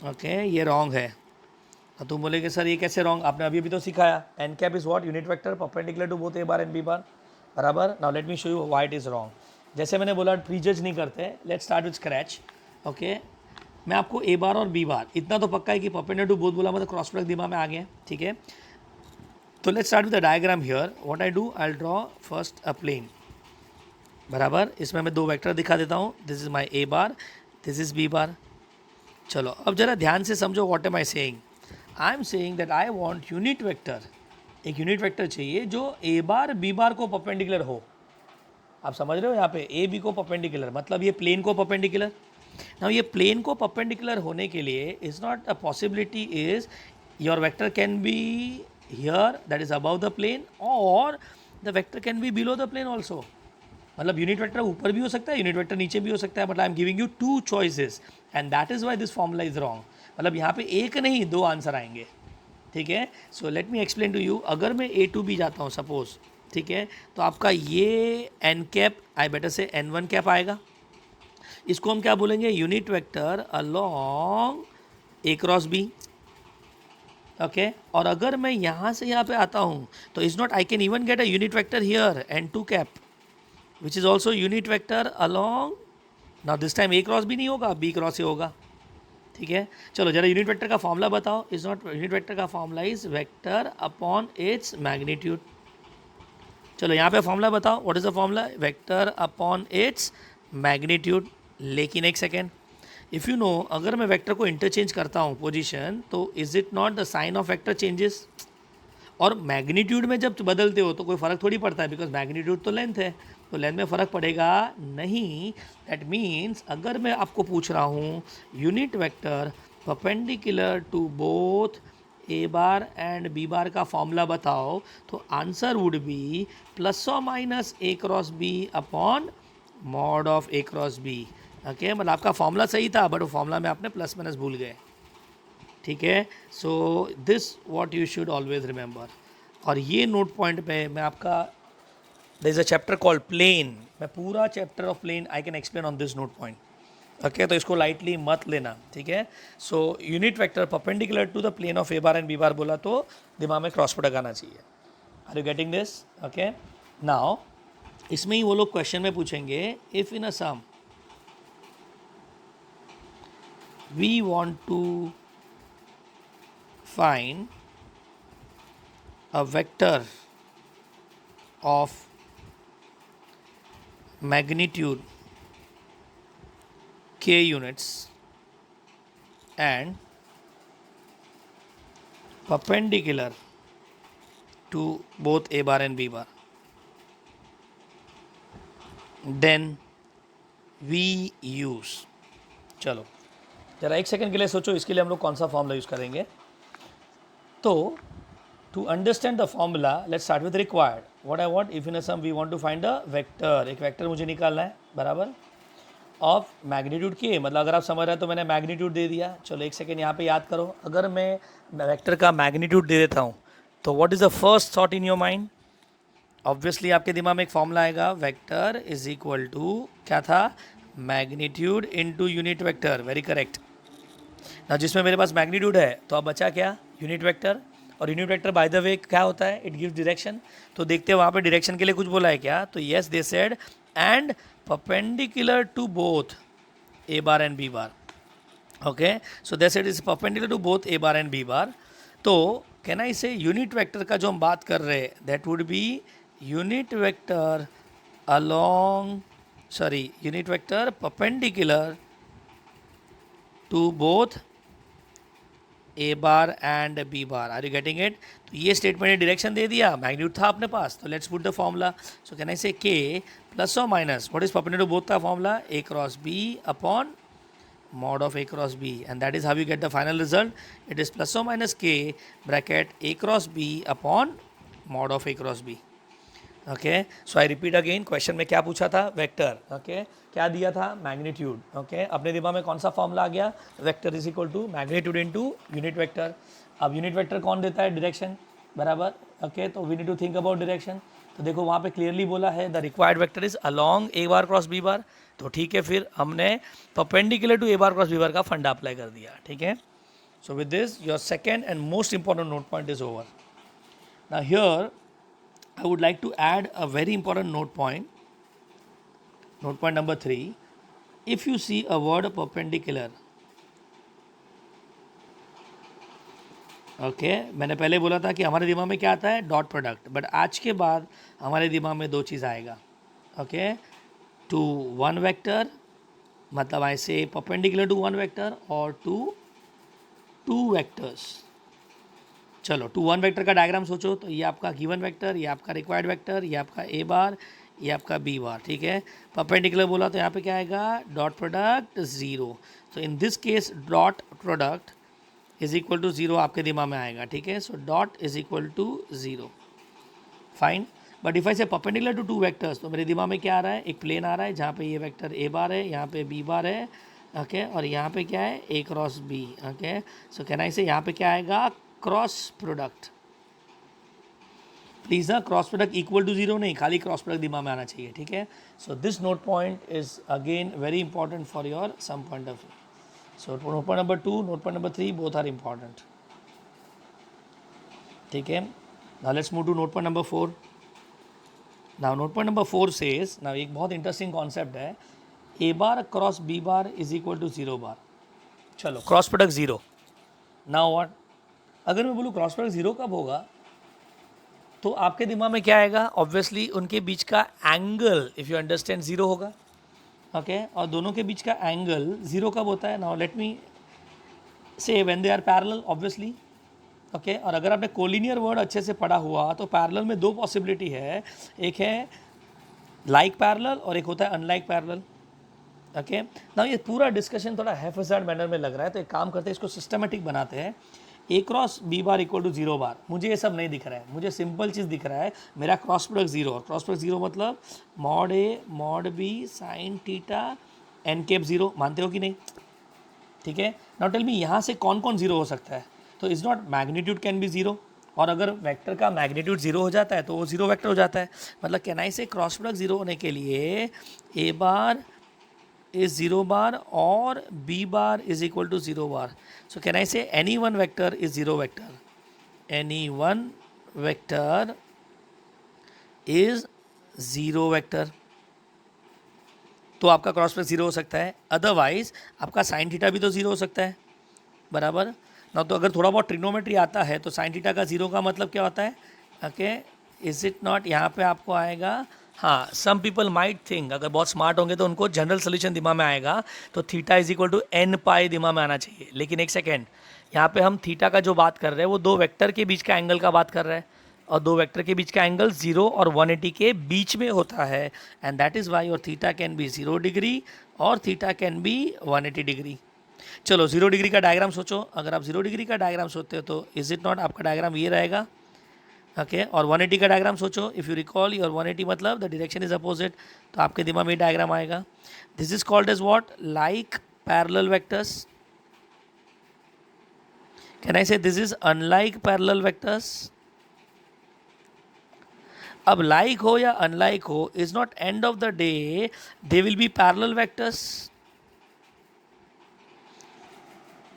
okay, ये रॉन्ग है। तो तुम बोलेगे सर ये कैसे रॉन्ग, आपने अभी तो सिखाया, N cap is what, unit vector perpendicular to both A bar and B bar, बराबर। Now let me show you why it is wrong. जैसे मैंने बोला प्री जज नहीं करते, let's start with scratch, okay. मैं आपको ए बार और B bar इतना तो पक्का है कि परपेंडिकुलर टू बोथ बोला, मतलब क्रॉस प्रोडक्ट दिमाग में आ गया, ठीक है। तो let's start with the diagram here. What I do, I draw first a plane, बराबर। इसमें मैं दो वेक्टर दिखा देता हूँ, this is my A bar, this is B bar. चलो अब जरा ध्यान से समझो, what am I saying. I am saying that I want unit vector, एक यूनिट वेक्टर चाहिए जो ए बार बी बार को परपेंडिकुलर हो। आप समझ रहे हो, यहाँ पे ए बी को परपेंडिकुलर, मतलब ये प्लेन को परपेंडिकुलर। नाउ ये प्लेन को परपेंडिकुलर होने के लिए is not a possibility is your vector can be here that is above the plane, और the vector can be below the plane also. मतलब यूनिट वेक्टर ऊपर भी हो सकता है, यूनिट वेक्टर नीचे भी हो सकता है, but I am giving you two choices and that is why this formula is wrong. मतलब यहाँ पे एक नहीं दो आंसर आएंगे, ठीक है। So let me explain to you. अगर मैं ए टू बी जाता हूँ सपोज, ठीक है, तो आपका ये N cap, I better say N one cap आएगा। इसको हम क्या बोलेंगे, unit vector along A cross B, okay. और अगर मैं यहाँ से यहाँ पे आता हूँ तो is not, I can even get a unit vector here N two cap which is also unit vector along, now this time A cross भी नहीं होगा, बी क्रॉस ही होगा, ठीक है। चलो जरा यूनिट वेक्टर का फॉर्मूला बताओ। इज नॉट, यूनिट वेक्टर का formula is vector upon its magnitude. चलो यहाँ पे फॉर्मूला बताओ, what is the formula, vector upon its magnitude. लेकिन एक सेकेंड, इफ़ यू नो, अगर मैं वेक्टर को इंटरचेंज करता हूँ पोजीशन, तो is it not the sign of vector changes? और मैग्नीट्यूड में जब बदलते हो तो कोई फ़र्क थोड़ी पड़ता है, बिकॉज मैग्नीट्यूड तो लेंथ है, तो लेंथ में फ़र्क पड़ेगा नहीं। दैट मीन्स अगर मैं आपको पूछ रहा हूँ unit vector perpendicular to both A bar and B bar का फॉर्मूला बताओ, तो आंसर वुड बी प्लस और minus A cross B upon mod of A cross B, okay. मतलब आपका फॉर्मूला सही था, बट वो फॉर्मूला में आपने प्लस माइनस भूल गए, ठीक है। So this what you should always remember. और ये नोट पॉइंट पे मैं आपका, there is a chapter called plane, मैं पूरा chapter of plane I can explain on this note point, okay. तो इसको लाइटली मत लेना, ठीक है। So unit vector perpendicular to the plane of A bar and B bar बोला तो दिमाग में क्रॉस प्रोडक्ट आना चाहिए। Are you getting this? Okay. Now इसमें ही वो लोग क्वेश्चन में पूछेंगे, if in a sum we want to find a vector of magnitude k units and perpendicular to both a bar and b bar, then we use, चलो जरा एक second के लिए सोचो, इसके लिए हम लोग कौन सा फॉर्मूला यूज़ करेंगे। तो to understand the formula let's start with required. What I want, if in a sum we want to find a vector, एक वेक्टर मुझे निकालना है, बराबर, ऑफ मैग्नीट्यूड के, मतलब अगर आप समझ रहे हैं तो मैंने मैग्नीट्यूड दे दिया। चलो एक सेकेंड यहाँ पे याद करो, अगर मैं वेक्टर का मैग्नीट्यूड दे देता हूँ तो what is the first thought in your mind, obviously आपके दिमाग में एक फॉर्मूला आएगा, वेक्टर इज इक्वल टू क्या था, magnitude into unit vector, very correct ना। जिसमें मेरे पास मैग्नीट्यूड है तो अब बचा क्या, यूनिट वेक्टर। और यूनिट वेक्टर बाय द वे क्या होता है, इट गिव्स डायरेक्शन। तो देखते हैं वहाँ पे डायरेक्शन के लिए कुछ बोला है क्या, तो yes they said and perpendicular to both A bar and B bar. Okay, so they said is perpendicular to both A bar and B bar. तो कैन आई से यूनिट वेक्टर का जो हम बात कर रहे हैं that would be unit vector along, sorry, unit vector perpendicular to both A bar and B bar. Are you getting it? तो ये स्टेटमेंट ने डायरेक्शन दे दिया, मैग्नीट्यूड था अपने पास, तो let's put the formula. So can I say K plus और minus what is perpendicular to both का फॉर्मूला, A cross B upon mod of a cross b, and that is how you get the final result. It is plus or minus k bracket a cross b upon mod of a cross b. Okay, so I repeat again, question में क्या पूछा था, vector. Okay, क्या दिया था, magnitude. Okay, अपने दिमाग में कौन सा फॉर्मूला आ गया, vector is equal to magnitude into unit vector. अब यूनिट वेक्टर कौन देता है, डायरेक्शन, बराबर। ओके, तो we need to think about direction. तो देखो वहाँ पे क्लियरली बोला है the required vector is along A bar cross B bar. तो ठीक है, फिर हमने perpendicular to A bar cross B bar का फंडा अप्लाई कर दिया। ठीक है, so with this your second and most important note point is over. Now here I would like to add a very important note point. Note point number 3. If you see a word perpendicular, okay मैंने पहले बोला था कि हमारे दिमाग में क्या आता है, डॉट प्रोडक्ट, बट आज के बाद हमारे दिमाग में दो चीज़ आएगा। ओके, टू वन वेक्टर, मतलब आई say perpendicular to one vector, और टू वेक्टर्स। चलो, टू वन वेक्टर का डायग्राम सोचो, तो ये आपका गिवन वेक्टर, ये आपका रिक्वायर्ड वेक्टर, ये आपका ए बार, ये आपका बी बार। ठीक है, परपेंडिकुलर बोला तो यहाँ पे क्या आएगा, डॉट प्रोडक्ट ज़ीरो। तो in this case dot product is equal to zero आपके दिमाग में आएगा। ठीक है, so dot is equal to zero, fine. But if I say perpendicular to two vectors, तो मेरे दिमाग में क्या आ रहा है, एक प्लेन आ रहा है जहाँ पे ये वेक्टर ए बार है, यहाँ पे बी बार है। ओके, और यहाँ पे क्या है, A cross B. Okay, so can I say यहाँ पे क्या आएगा, क्रॉस प्रोडक्ट। प्लीज ना, cross product equal to zero नहीं, खाली क्रॉस प्रोडक्ट दिमाग में आना चाहिए। ठीक है, so this note point is again very important for your some point of view. So note point number 2, note point number 3 both are important. ठीक है, now let's move to note point number 4। Now note point number 4 says, now एक बहुत interesting concept है, A bar cross B bar is equal to zero bar. चलो, cross product zero. Now what, अगर मैं बोलूँ cross product zero कब होगा, तो आपके दिमाग में क्या आएगा, ऑब्वियसली उनके बीच का angle, if you understand, zero होगा। ओके, और दोनों के बीच का एंगल जीरो कब होता है, now let me say when they are parallel, obviously. Okay, और अगर आपने कोलिनियर वर्ड अच्छे से पढ़ा हुआ तो पैरेलल में दो पॉसिबिलिटी है, एक है लाइक पैरेलल और एक होता है अनलाइक पैरेलल। ओके, नाउ ये पूरा डिस्कशन थोड़ा हैफज़ार्ड मैनर में लग रहा है, तो एक काम करते हैं, इसको सिस्टमेटिक बनाते हैं। A cross B bar equal to zero bar, मुझे ये सब नहीं दिख रहा है, मुझे सिंपल चीज़ दिख रहा है, मेरा क्रॉस प्रोडक्ट जीरो। और क्रॉस प्रोडक्ट जीरो मतलब mod A mod B sine theta N cap zero, मानते हो कि नहीं? ठीक है, नाउ टेल मी यहाँ से कौन कौन जीरो हो सकता है, तो is not magnitude can be zero, और अगर वेक्टर का मैग्नीट्यूड जीरो हो जाता है तो वो जीरो वेक्टर हो जाता है। मतलब कैन आई से क्रॉस प्रोडक्ट जीरो होने के लिए ए बार is 0 bar or b bar is equal to 0 bar. So can I say any one vector is 0 vector? Any one vector is 0 vector. तो आपका क्रॉस प्रोडक्ट जीरो हो सकता है, otherwise आपका साइन थीटा भी तो जीरो हो सकता है, बराबर ना। तो अगर थोड़ा बहुत ट्रिग्नोमेट्री आता है तो साइन थीटा का जीरो का मतलब क्या होता है, ओके, इज इट नॉट, यहाँ पे आपको आएगा, हाँ, सम पीपल माइट थिंक, अगर बहुत स्मार्ट होंगे तो उनको जनरल सोल्यूशन दिमाग में आएगा, तो theta is equal to N pi दिमाग में आना चाहिए। लेकिन एक सेकेंड, यहाँ पे हम थीटा का जो बात कर रहे हैं वो दो वेक्टर के बीच का एंगल का बात कर रहे हैं, और दो वेक्टर के बीच का एंगल 0 और 180 के बीच में होता है, and that is why your theta can be 0 degree और थीटा कैन बी 180 डिग्री। चलो 0 डिग्री का डायग्राम सोचो, अगर आप 0 डिग्री का डायग्राम सोचते हो तो इज इट नॉट आपका डायग्राम ये रहेगा। ओके, और 180 का डायग्राम सोचो, इफ़ यू रिकॉल योर 180 मतलब द डायरेक्शन इज अपोजिट, तो आपके दिमाग में डायग्राम आएगा। This is called as what, like parallel vectors. Can I say this is unlike parallel vectors? अब लाइक हो या अनलाइक हो is not end of the day they will be parallel vectors.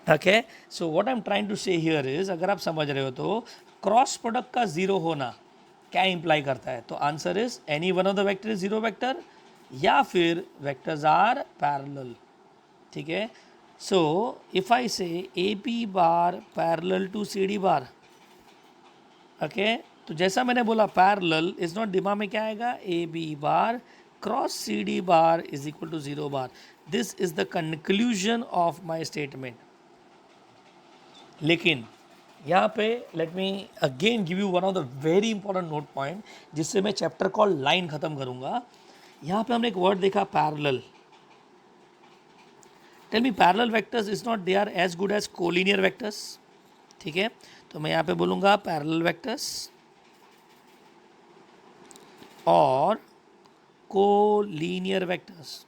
Okay, so what I am trying to say here is, अगर आप समझ रहे हो तो क्रॉस प्रोडक्ट का जीरो होना क्या इंप्लाई करता है? तो answer is any one of the vector is zero vector या फिर वेक्टर्स आर पैरेलल. ठीक है, so if I say A B bar parallel to C D bar, okay, तो जैसा मैंने बोला पैरेलल इज नॉट, दिमाग में क्या आएगा? A B bar cross C D bar is equal to zero bar. This is the conclusion of my statement. लेकिन यहाँ पे let me again give you one of the very important note point जिससे मैं chapter call line खत्म करूँगा. यहाँ पे हमने एक वर्ड देखा parallel. Tell me parallel vectors is not they are as good as collinear vectors. ठीक है, तो मैं यहाँ पे बोलूँगा पैरेलल वेक्टर्स और collinear vectors.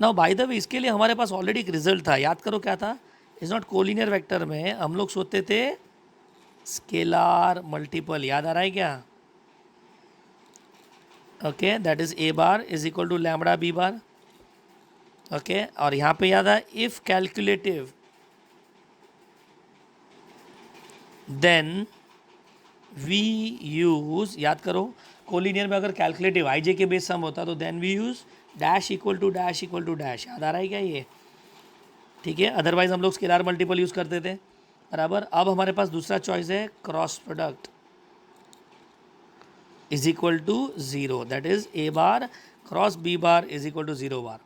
Now by the way इसके लिए हमारे पास ऑलरेडी एक रिजल्ट था, याद करो क्या था? इज नॉट कोलिनियर वेक्टर में हम लोग सोचते थे स्केलार मल्टीपल, याद आ रहा है क्या? Okay, that is A bar is equal to lambda B bar. Okay, और यहाँ पे याद है if calculative then we use, याद करो कोलिनियर में अगर कैलकुलेटिव आई जे के बेस सम होता तो then we use dash equal to dash equal to dash. याद आ रहा है क्या ये? ठीक है, अदरवाइज हम लोग स्केलार मल्टीपल यूज़ करते थे. बराबर. अब हमारे पास दूसरा चॉइस है cross product is equal to zero, that is A bar cross B bar is equal to zero bar.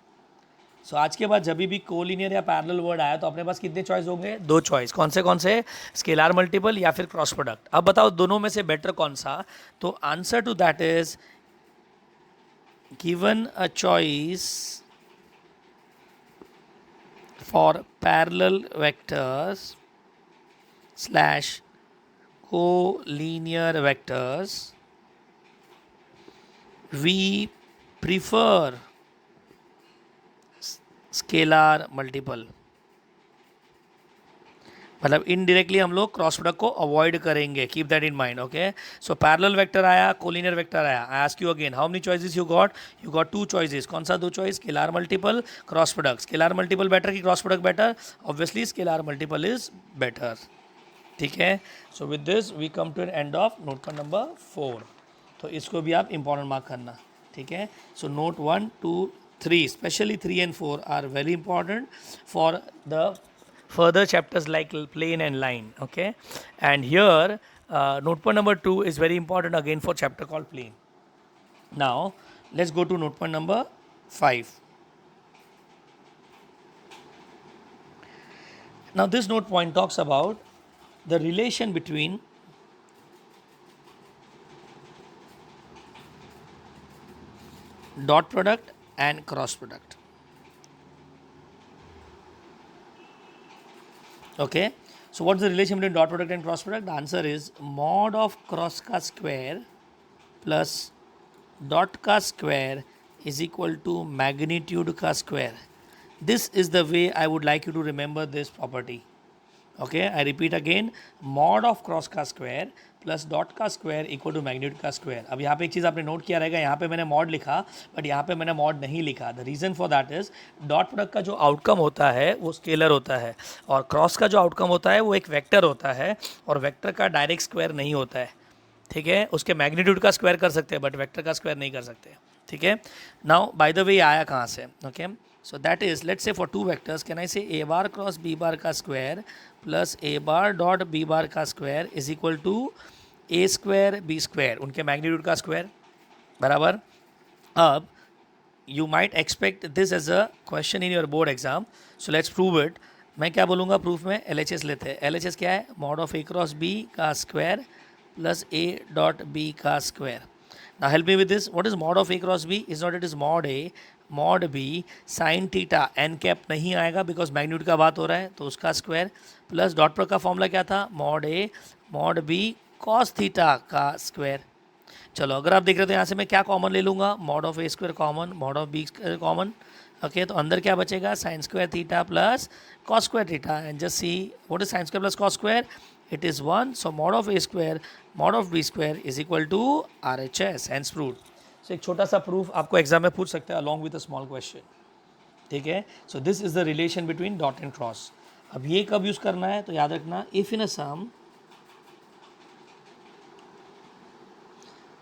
So आज के बाद जब भी कोलिनियर या पैरेलल वर्ड आया तो अपने पास कितने चॉइस होंगे? दो चॉइस. कौन से? स्केलार मल्टीपल या फिर क्रॉस प्रोडक्ट. अब बताओ दोनों में से बेटर कौन सा? तो answer to that is given a choice for parallel vectors slash collinear vectors, we prefer scalar multiple. मतलब इनडायरेक्टली हम लोग क्रॉस प्रोडक्ट को अवॉइड करेंगे. Keep that in mind. Okay, so parallel vector आया, कोलिनियर वेक्टर आया. I ask you again, how many choices you got? You got two choices. कौन सा दो choice? Scalar multiple, cross product. Scalar multiple better कि cross product better? Obviously scalar multiple is better. ठीक है, so with this we come to an end of note point number 4. तो इसको भी आप इंपॉर्टेंट मार्क करना. ठीक है, so note 1, 2, 3, specially 3 and 4 are very important for the further chapters like plane and line. Okay, and here note point number 2 is very important again for chapter called plane. Now let's go to note point number 5. Now this note point talks about the relation between dot product and cross product. Okay, so what's the relation between dot product and cross product? The answer is mod of cross का square plus dot का square is equal to magnitude का square. This is the way I would like you to remember this property. Okay, I repeat again, mod of cross का square plus dot का square equal to magnitude का square. अब यहाँ पे एक चीज़ आपने note किया रहेगा, यहाँ पे मैंने मॉड लिखा बट यहाँ पे मैंने मॉड नहीं लिखा. The reason for that is dot product का जो आउटकम होता है वो स्केलर होता है और क्रॉस का जो आउटकम होता है वो एक वेक्टर होता है और वेक्टर का डायरेक्ट स्क्वायर नहीं होता है. ठीक है, उसके मैग्नीट्यूड का स्क्वायर कर सकते हैं बट वेक्टर का स्क्वायर नहीं कर सकते. ठीक है, नाउ बाय द वे आया कहाँ से? Okay, so that is, let's say for two vectors, can I say a bar cross b bar का square plus a bar dot b bar का square is equal to a square b square, उनके magnitude का square. बराबर. अब you might expect this as a question in your board exam, so let's prove it. मैं क्या बोलूँगा proof में? LHS लेते हैं. LHS क्या है? mod of a cross b का square plus a dot b का square. Now help me with this. What is mod of a cross b? Is not, it is mod a mod b sin theta n cap नहीं आएगा because magnitude का बात हो रहा है तो उसका स्क्वायर प्लस डॉट प्रोडक्ट का फॉर्मूला क्या था? mod a mod b cos theta का स्क्वायर. चलो अगर आप देख रहे हो तो यहाँ से मैं क्या कॉमन ले लूँगा? mod of a square common, mod of b square common. Okay, तो अंदर क्या बचेगा? Sine square theta plus cos square theta. And just see what is sine square plus cos square? It is 1. So mod of a square mod of B square is equal to R H S hence proved. So एक छोटा सा proof आपको exam में पूछ सकते हैं along with a small question. ठीक है. So this is the relation between dot and cross. अब ये कब यूज करना है तो याद रखना, if in a sum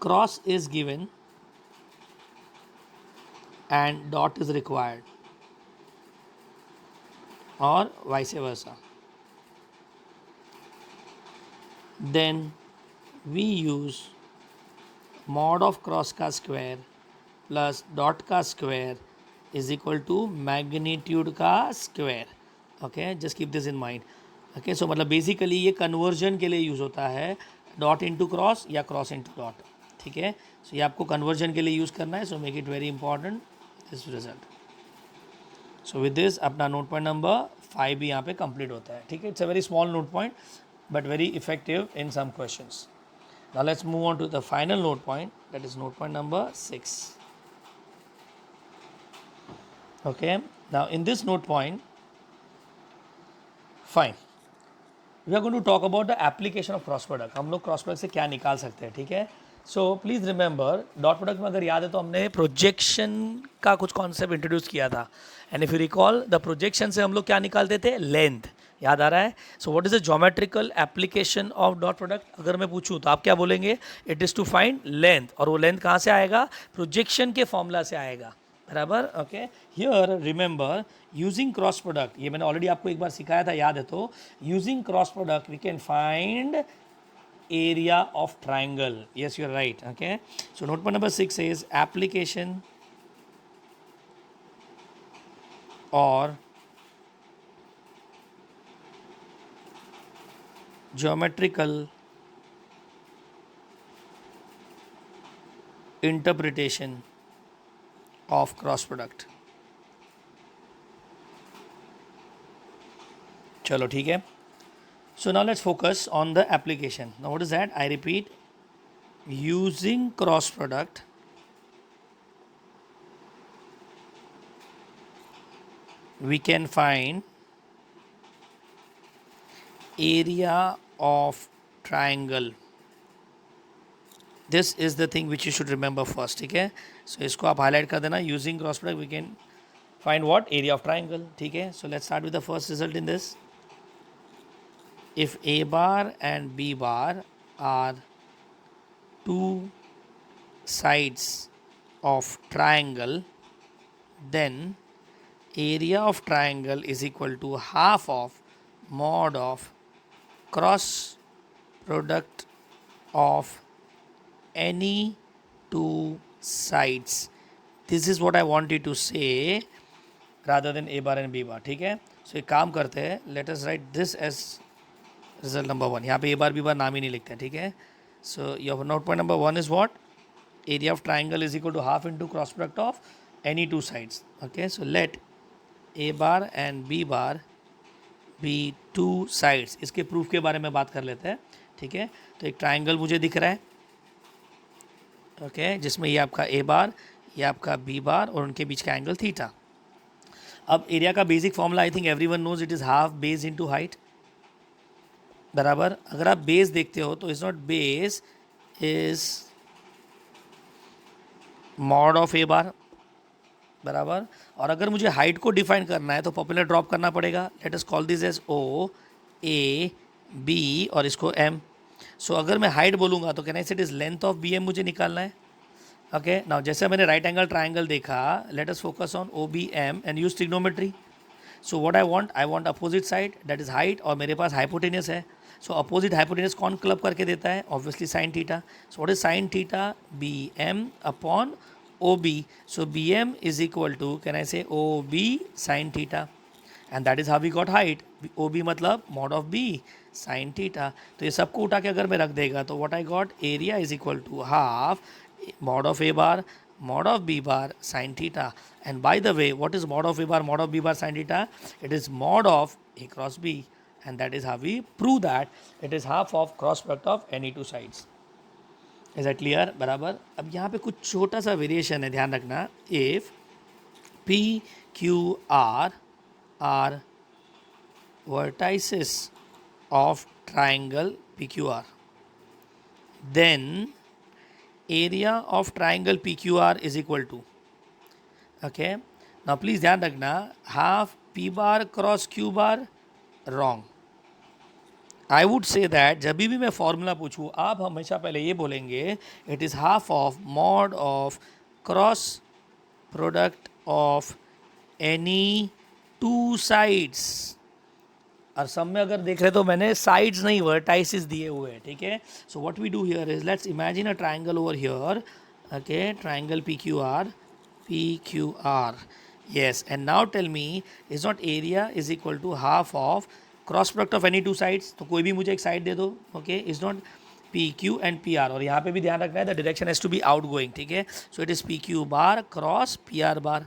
cross is given and dot is required or vice versa, then we use mod of cross का square plus dot का square is equal to magnitude का square. okay, just keep this in mind. okay, so मतलब basically ये conversion के लिए use होता है dot into cross या cross into dot. ठीक है. so ये आपको conversion के लिए यूज़ करना है, so make it very important this result. so with this अपना नोट पॉइंट नंबर 5 भी यहाँ पे कंप्लीट होता है. ठीक है. It's a very small note point but very effective in some questions. now let's move on to the final note point, that is note point number 6. okay, now in this note point, fine, we are going to talk about the application of cross product. हम लोग cross product से क्या निकाल सकते हैं. ठीक है. सो please remember, dot product में अगर याद है तो हमने प्रोजेक्शन का कुछ कॉन्सेप्ट इंट्रोड्यूस किया था. And if you recall, the projection से हम लोग क्या निकालते थे, लेंथ. याद आ रहा है. So what is the geometrical application of dot product. अगर मैं पूछूं तो आप क्या बोलेंगे, it is to find length. और वो लेंथ कहाँ से आएगा, प्रोजेक्शन के फॉर्मूला से आएगा. बराबर. Okay. Here remember, using cross product, ये मैंने ऑलरेडी आपको एक बार सिखाया था, याद है तो. Using cross product we can find area of triangle. yes, you're right. okay, so note point number 6 is application or geometrical interpretation of cross product. चलो ठीक है. So now let's focus on the application. Now what is that? I repeat, using cross product we can find area of triangle. This is the thing which you should remember first. ठीक है. So इसको आप highlight कर देना. Using cross product we can find what? Area of triangle. ठीक है. So let's start with the first result in this. If A bar and B bar are two sides of triangle, then area of triangle is equal to half of mod of cross product of any two sides. This is what I wanted to say rather than A bar and B bar. ठीक है. So एक काम करते हैं, let us write this as result number 1. यहाँ पे ए bar B बार नाम ही नहीं लिखते हैं. ठीक है. So your note point number 1 is what, area of triangle is equal to half into cross product of any two sides. Okay. So let A bar and B bar be two sides. इसके proof के बारे में बात कर लेते हैं. ठीक है. तो एक ट्राइंगल मुझे दिख रहा है. ओके. जिसमें ये आपका ए बार, ये आपका बी बार और उनके बीच का एंगल थीटा. अब एरिया का basic formula I think everyone knows, it is half base into height. बराबर. अगर आप बेस देखते हो तो is not base, is mod of A bar. बराबर. और अगर मुझे हाइट को डिफाइन करना है तो पॉपुलर ड्रॉप करना पड़ेगा. Let us call this as O A B और इसको एम. सो अगर मैं हाइट बोलूँगा तो can I say it is length of B M मुझे निकालना है. ओके. नाउ जैसे मैंने राइट एंगल ट्राइंगल देखा, let us focus on O B M and use trigonometry. So what I want opposite side, that is height, और मेरे पास hypotenuse है. सो अपोजिट हाइपोटेनस कौन क्लब करके देता है, obviously sine theta. So what is sine theta, B M upon O B. So B M is equal to, can I say, O B sine theta. And that is how we got height. O B मतलब mod of B sine theta. तो ये सबको उठा के अगर मैं रख देगा तो what I got, area is equal to half mod of A bar mod of b bar sin theta. And by the way, what is mod of a bar, mod of b bar sin theta? It is mod of a cross b. And that is how we prove that it is half of cross product of any two sides. Is that clear? बराबर. अब यहाँ पे कुछ छोटा सा variation है, ध्यान रखना. if p q r are vertices of triangle pqr, then area of triangle PQR is equal to, okay, now please ध्यान रखना, half P bar cross Q bar, wrong. I would say that जब भी मैं formula पूछूँ आप हमेशा पहले ये बोलेंगे it is half of mod of cross product of any two sides. और सब में अगर देख रहे तो मैंने साइड्स नहीं वर्टाइसिस दिए हुए हैं, ठीक है. So what we do here is let's imagine a triangle over here, okay, triangle P Q R, yes, and now tell me is not area is equal to half of cross product of any two sides. तो कोई भी मुझे एक side दे दो, okay, is not P Q and P R. और यहाँ पे भी ध्यान रखना है the direction has to be out going, ठीक है. So it is P Q bar cross P R bar.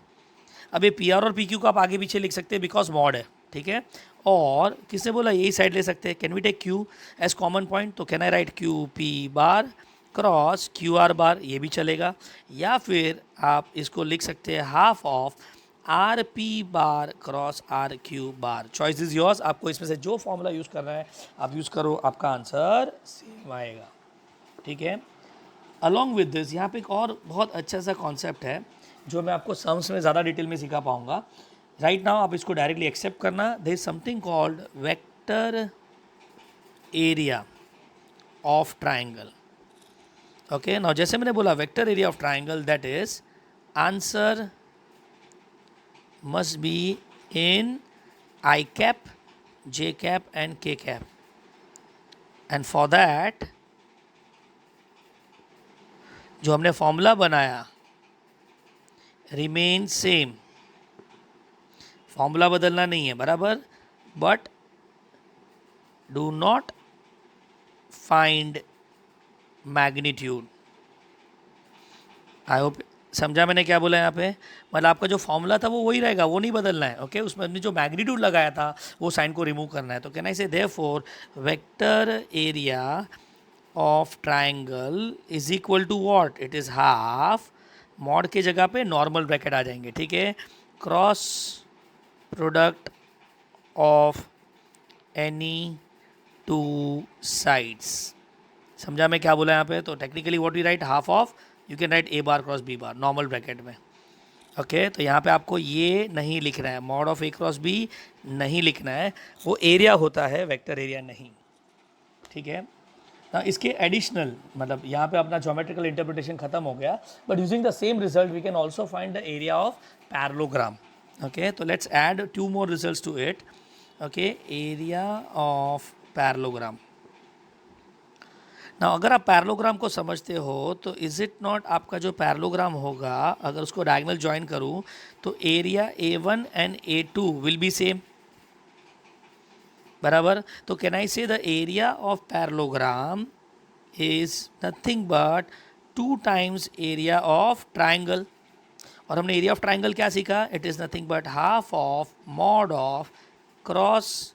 अब ये पी आर और पी क्यू को आप आगे पीछे लिख सकते हैं बिकॉज मॉड है, ठीक है. और किसने बोला यही साइड ले सकते हैं, can we take Q as common point, तो can I write Q P bar cross Q R bar, ये भी चलेगा. या फिर आप इसको लिख सकते हैं half of R P bar cross R Q bar. Choice is yours, आपको इसमें से जो फॉर्मूला यूज़ करना है आप यूज़ करो, आपका आंसर सेम आएगा, ठीक है. अलॉन्ग विद दिस यहाँ पे एक और बहुत अच्छा सा कॉन्सेप्ट है जो मैं आपको सम्स में ज़्यादा डिटेल में सिखा पाऊँगा. राइट नाउ आप इसको डायरेक्टली एक्सेप्ट करना. There is something called vector area of triangle, okay. Now जैसे मैंने बोला vector area of triangle, that is answer must be in I cap, J cap and K cap, and for that जो हमने formula बनाया remain same. Formula बदलना नहीं है, बराबर, but do not find magnitude. I hope समझा मैंने क्या बोला यहाँ पे. मतलब आपका जो फॉर्मूला था वो वही रहेगा, वो नहीं बदलना है, ओके. उसमें हमने जो मैग्नीट्यूड लगाया था वो साइन को रिमूव करना है. तो can I say therefore vector area of triangle is equal to what, it is half, mod के जगह पे नॉर्मल ब्रैकेट आ जाएंगे, ठीक है, cross product of any two sides. समझा मैं क्या बोला यहाँ पे. तो technically what we write, half of, you can write A bar cross B bar normal bracket में, ओके. तो यहाँ पे आपको ये नहीं लिखना है, mod of A cross B नहीं लिखना है, वो एरिया होता है, वेक्टर एरिया नहीं, ठीक है ना. इसके एडिशनल मतलब यहाँ पे अपना ज्योमेट्रिकल इंटरप्रिटेशन खत्म हो गया, but using the same result we can also find the area of parallelogram, okay. तो let's add 2 more results to it, okay. Area of parallelogram. ना अगर आप पैरेललोग्राम को समझते हो तो इज़ इट नॉट आपका जो पैरेललोग्राम होगा अगर उसको डायगोनल ज्वाइन करूँ तो area A1 and A2 will be same, बराबर. तो कैन आई से the area of parallelogram is nothing but 2 times area of triangle. और हमने एरिया ऑफ ट्राइंगल क्या सीखा, it is nothing but half of mod of cross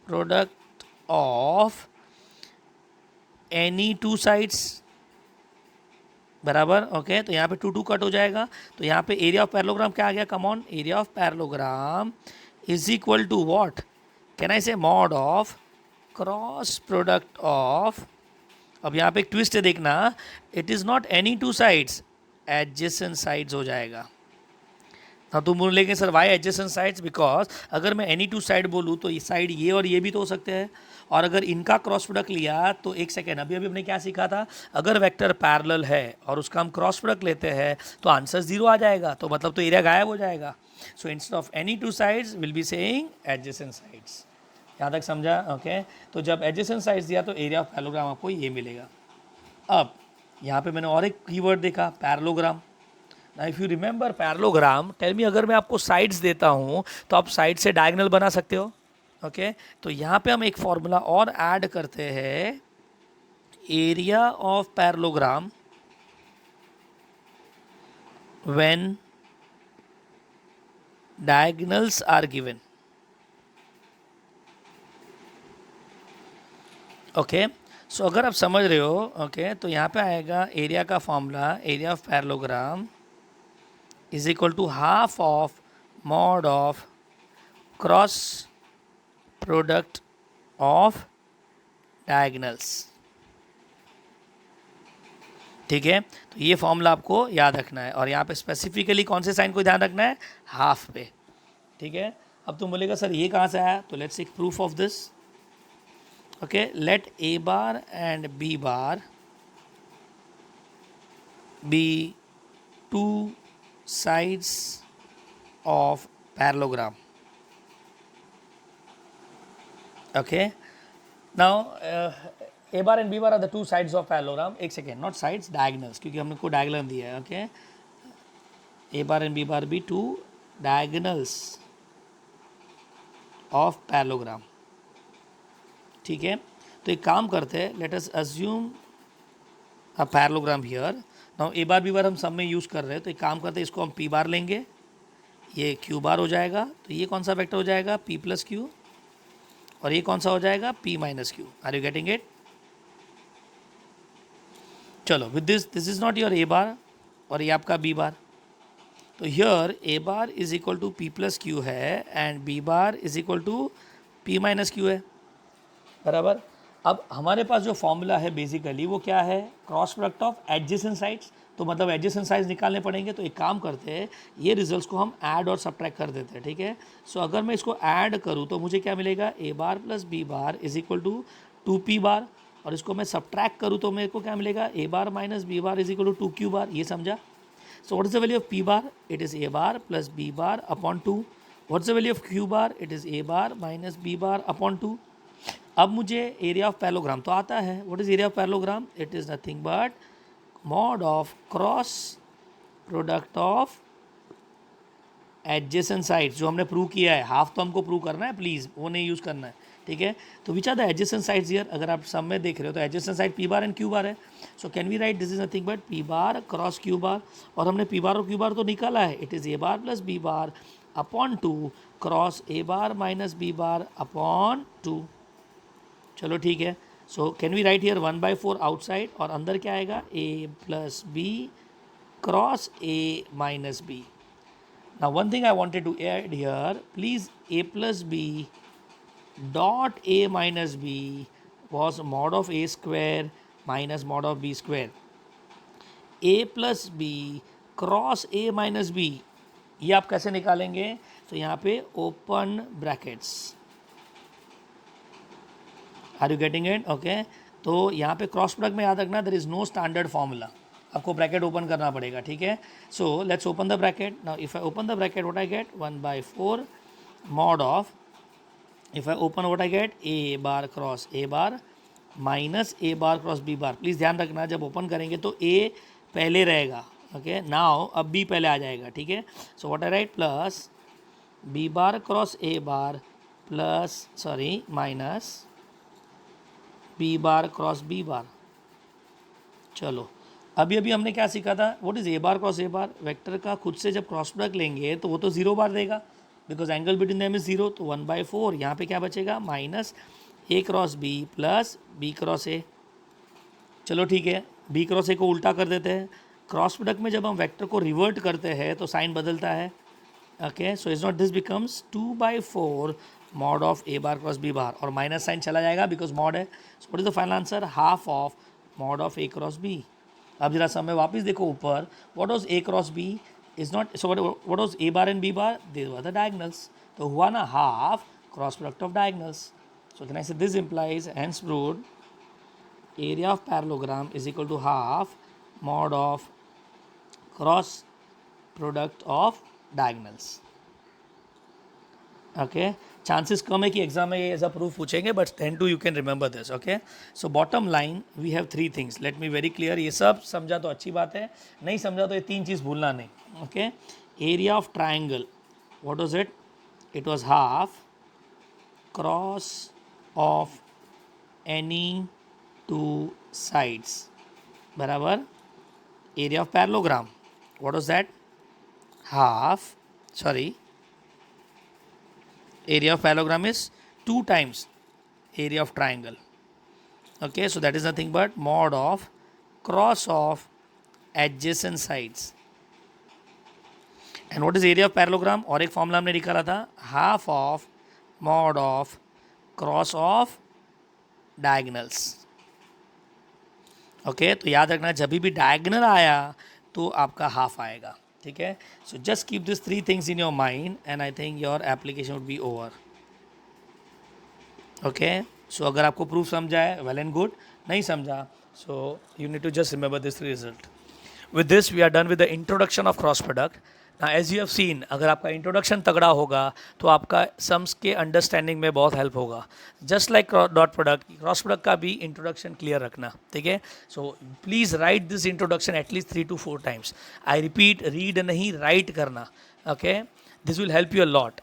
product of any two sides, बराबर, okay. तो यहाँ पे 2 cut हो जाएगा. तो यहाँ पे एरिया ऑफ पैरेललोग्राम क्या आ गया, come on, area of parallelogram is equal to what, can I say mod of cross product of. अब यहाँ पे एक ट्विस्ट है देखना, it is not any two sides, adjacent sides हो जाएगा. हाँ तुम बोलेंगे sir why adjacent sides, because अगर मैं एनी टू साइड बोलूँ तो ये साइड ये और ये भी तो हो सकते हैं. और अगर इनका क्रॉस प्रोडक्ट लिया तो एक सेकेंड, अभी हमने क्या सीखा था, अगर वेक्टर पैरेलल है और उसका हम क्रॉस प्रोडक्ट लेते हैं तो आंसर 0 आ जाएगा, तो मतलब तो एरिया गायब हो जाएगा. So instead of any two sides will be saying adjacent sides. यहाँ तक समझा, ओके. तो जब एडजेसेंट साइड्स दिया तो एरिया ऑफ पैरेललोग्राम आपको ये मिलेगा. अब यहाँ पे मैंने और एक कीवर्ड देखा, पैरेललोग्राम. ना if you remember parallelogram, tell me, अगर मैं आपको साइड्स देता हूँ तो आप साइड से डायगोनल बना सकते हो, ओके. तो यहाँ पे हम एक फॉर्मूला और ऐड करते हैं, area of parallelogram when diagonals are given, okay. So अगर आप समझ रहे हो, ओके, तो यहाँ पे आएगा एरिया का formula, area of parallelogram is equal to half of mod of cross product of diagonals. ठीक है, तो ये फॉर्मूला आपको याद रखना है और यहाँ पे स्पेसिफिकली कौन से साइन को ध्यान रखना है, हाफ पे। ठीक है, अब तुम बोलेगा सर ये कहाँ से आया, तो let's take proof of this. Okay, let A bar and B bar be two sides of parallelogram. Okay, now a bar and b bar are the two sides of parallelogram. एक second, not sides, diagonals, क्योंकि हमने को diagonal दिया है. Okay, a bar and b bar be two diagonals of parallelogram. ठीक है, तो एक काम करते हैं, let us assume a parallelogram here. Now A bar B bar हम सब में यूज़ कर रहे हैं, तो एक काम करते हैं, इसको हम पी बार लेंगे, ये क्यू बार हो जाएगा, तो ये कौन सा वेक्टर हो जाएगा, पी प्लस क्यू, और ये कौन सा हो जाएगा, P minus Q. Are you getting it? चलो, with this is not your A bar और ये आपका बी बार, तो here A bar is equal to P plus Q है and B bar is equal to P minus Q है, बराबर। अब हमारे पास जो फॉर्मूला है बेसिकली वो क्या है, cross product of adjacent sides, तो मतलब एडजेसेंट साइड्स निकालने पड़ेंगे। तो एक काम करते हैं, ये रिजल्ट्स को हम ऐड और सब्ट्रैक्ट कर देते हैं, ठीक है। सो अगर मैं इसको ऐड करूँ तो मुझे क्या मिलेगा, A bar plus B bar is equal to two P bar, और इसको मैं सब्ट्रैक्ट करूँ तो मेरे को क्या मिलेगा, A bar minus B bar is equal to two Q bar. ये समझा? So what is the value of P bar, it is A bar plus B bar upon two. What is the value of Q bar, it is A bar minus B bar upon two. अब मुझे area of parallelogram तो आता है। What is area of parallelogram, it is nothing but mod of cross product of adjacent sides, जो हमने prove किया है। Half तो हमको प्रूव करना है, प्लीज़ वो नहीं यूज़ करना है, ठीक है। तो which are the adjacent sides here, अगर आप सब में देख रहे हो तो adjacent side P bar and Q bar है। So can we write this is nothing but P bar cross Q bar, और हमने पी बार और क्यू बार तो निकाला है, it is A bar plus B bar upon two cross A bar minus B bar upon two. चलो ठीक है, so can we write here 1/4 outside, और अंदर क्या आएगा, A plus B cross A minus B. Now one thing I wanted to add here, please, a plus b dot a minus b was mod of a square minus mod of b square. a plus b cross a minus b, ये आप कैसे निकालेंगे, तो यहाँ पे open brackets. Are you getting it? Okay, तो यहाँ पे क्रॉस प्रोडक्ट में याद रखना, there is no standard formula, आपको ब्रैकेट ओपन करना पड़ेगा, ठीक है। So let's open the bracket. Now if I open the bracket, what I get, 1/4 mod of, if I open what I get, A bar cross A bar minus A bar cross B bar. Please ध्यान रखना, जब open करेंगे तो ए पहले रहेगा, okay. Now अब B पहले आ जाएगा, ठीक है। So what I write, plus B bar cross A bar plus sorry minus B bar cross B bar. चलो, अभी अभी हमने क्या सीखा था, what is A bar cross A bar, vector का खुद से जब क्रॉस प्रोडक्ट लेंगे तो वो तो जीरो बार देगा, because angle between them is zero. तो 1/4 यहाँ पे क्या बचेगा, minus A cross B plus B cross A. चलो ठीक है, बी क्रॉस ए को उल्टा कर देते हैं। क्रॉस प्रोडक्ट में जब हम वेक्टर को रिवर्ट करते हैं तो साइन बदलता है, okay. So is not this becomes 2/4 mod of A bar cross B bar, और माइनस साइन चला जाएगा बिकॉज मॉड है। So what is the final answer, half of mod of A cross B. अब जरा समय वापस देखो ऊपर, what was A cross B is not, so what was A bar and B bar, they were the diagonals, तो हुआ ना half cross product of diagonals. So can I say this implies hence proved area of parallelogram is equal to half mod of cross product of diagonals, okay. Chances कम है कि exam में ये as a proof पूछेंगे, but 10 to you can remember this, okay. So bottom line we have three things, let me very clear, ये सब समझा तो अच्छी बात है, नहीं समझा तो ये तीन चीज़ भूलना नहीं, okay. Area of triangle, what was it, it was half cross of any two sides, बराबर। Area of parallelogram, what was that, half, sorry, area of parallelogram is 2 times area of triangle, okay. So that is nothing but mod of cross of adjacent sides. And what is area of parallelogram, और एक formula हमने निकाला था, half of mod of cross of diagonals, okay तो याद रखना जब भी डायगनल आया तो आपका हाफ आएगा, ठीक है. So just keep this 3 things in your mind and I think your application would be over. Okay so अगर आपको प्रूफ समझा है वेल एंड गुड, नहीं समझा so you need to just remember this result. With this we are done with the introduction of cross product. ना as you have seen, अगर आपका introduction तगड़ा होगा तो आपका सम्स के अंडरस्टैंडिंग में बहुत हेल्प होगा. Just like dot product, cross product का भी इंट्रोडक्शन क्लियर रखना, ठीक है. So please write this introduction at least 3 to 4 times. I repeat, read नहीं राइट करना. Okay this will help you a lot.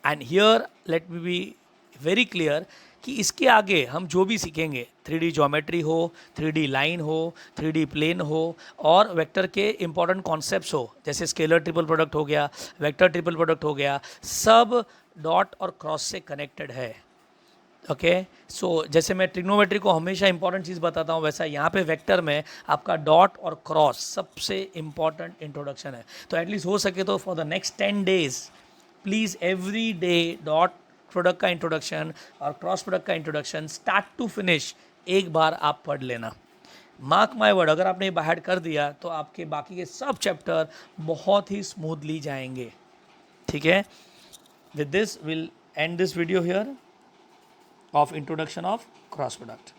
And here let me be very clear कि इसके आगे हम जो भी सीखेंगे, 3D ज्योमेट्री हो, 3D लाइन हो, 3D प्लेन हो और वेक्टर के इंपॉर्टेंट कॉन्सेप्ट्स हो, जैसे स्केलर ट्रिपल प्रोडक्ट हो गया, वेक्टर ट्रिपल प्रोडक्ट हो गया, सब डॉट और क्रॉस से कनेक्टेड है. ओके सो जैसे मैं ट्रिग्नोमेट्री को हमेशा इंपॉर्टेंट चीज़ बताता हूँ, वैसा यहाँ पे वेक्टर में आपका डॉट और क्रॉस सबसे इंपॉर्टेंट इंट्रोडक्शन है. तो एटलीस्ट हो सके तो for the next 10 days please every day dot product का इंट्रोडक्शन और क्रॉस प्रोडक्ट का इंट्रोडक्शन स्टार्ट टू फिनिश एक बार आप पढ़ लेना. मार्क माय वर्ड, अगर आपने बाहर कर दिया तो आपके बाकी के सब चैप्टर बहुत ही स्मूथली जाएंगे, ठीक है. With this will and this video here of introduction of cross product.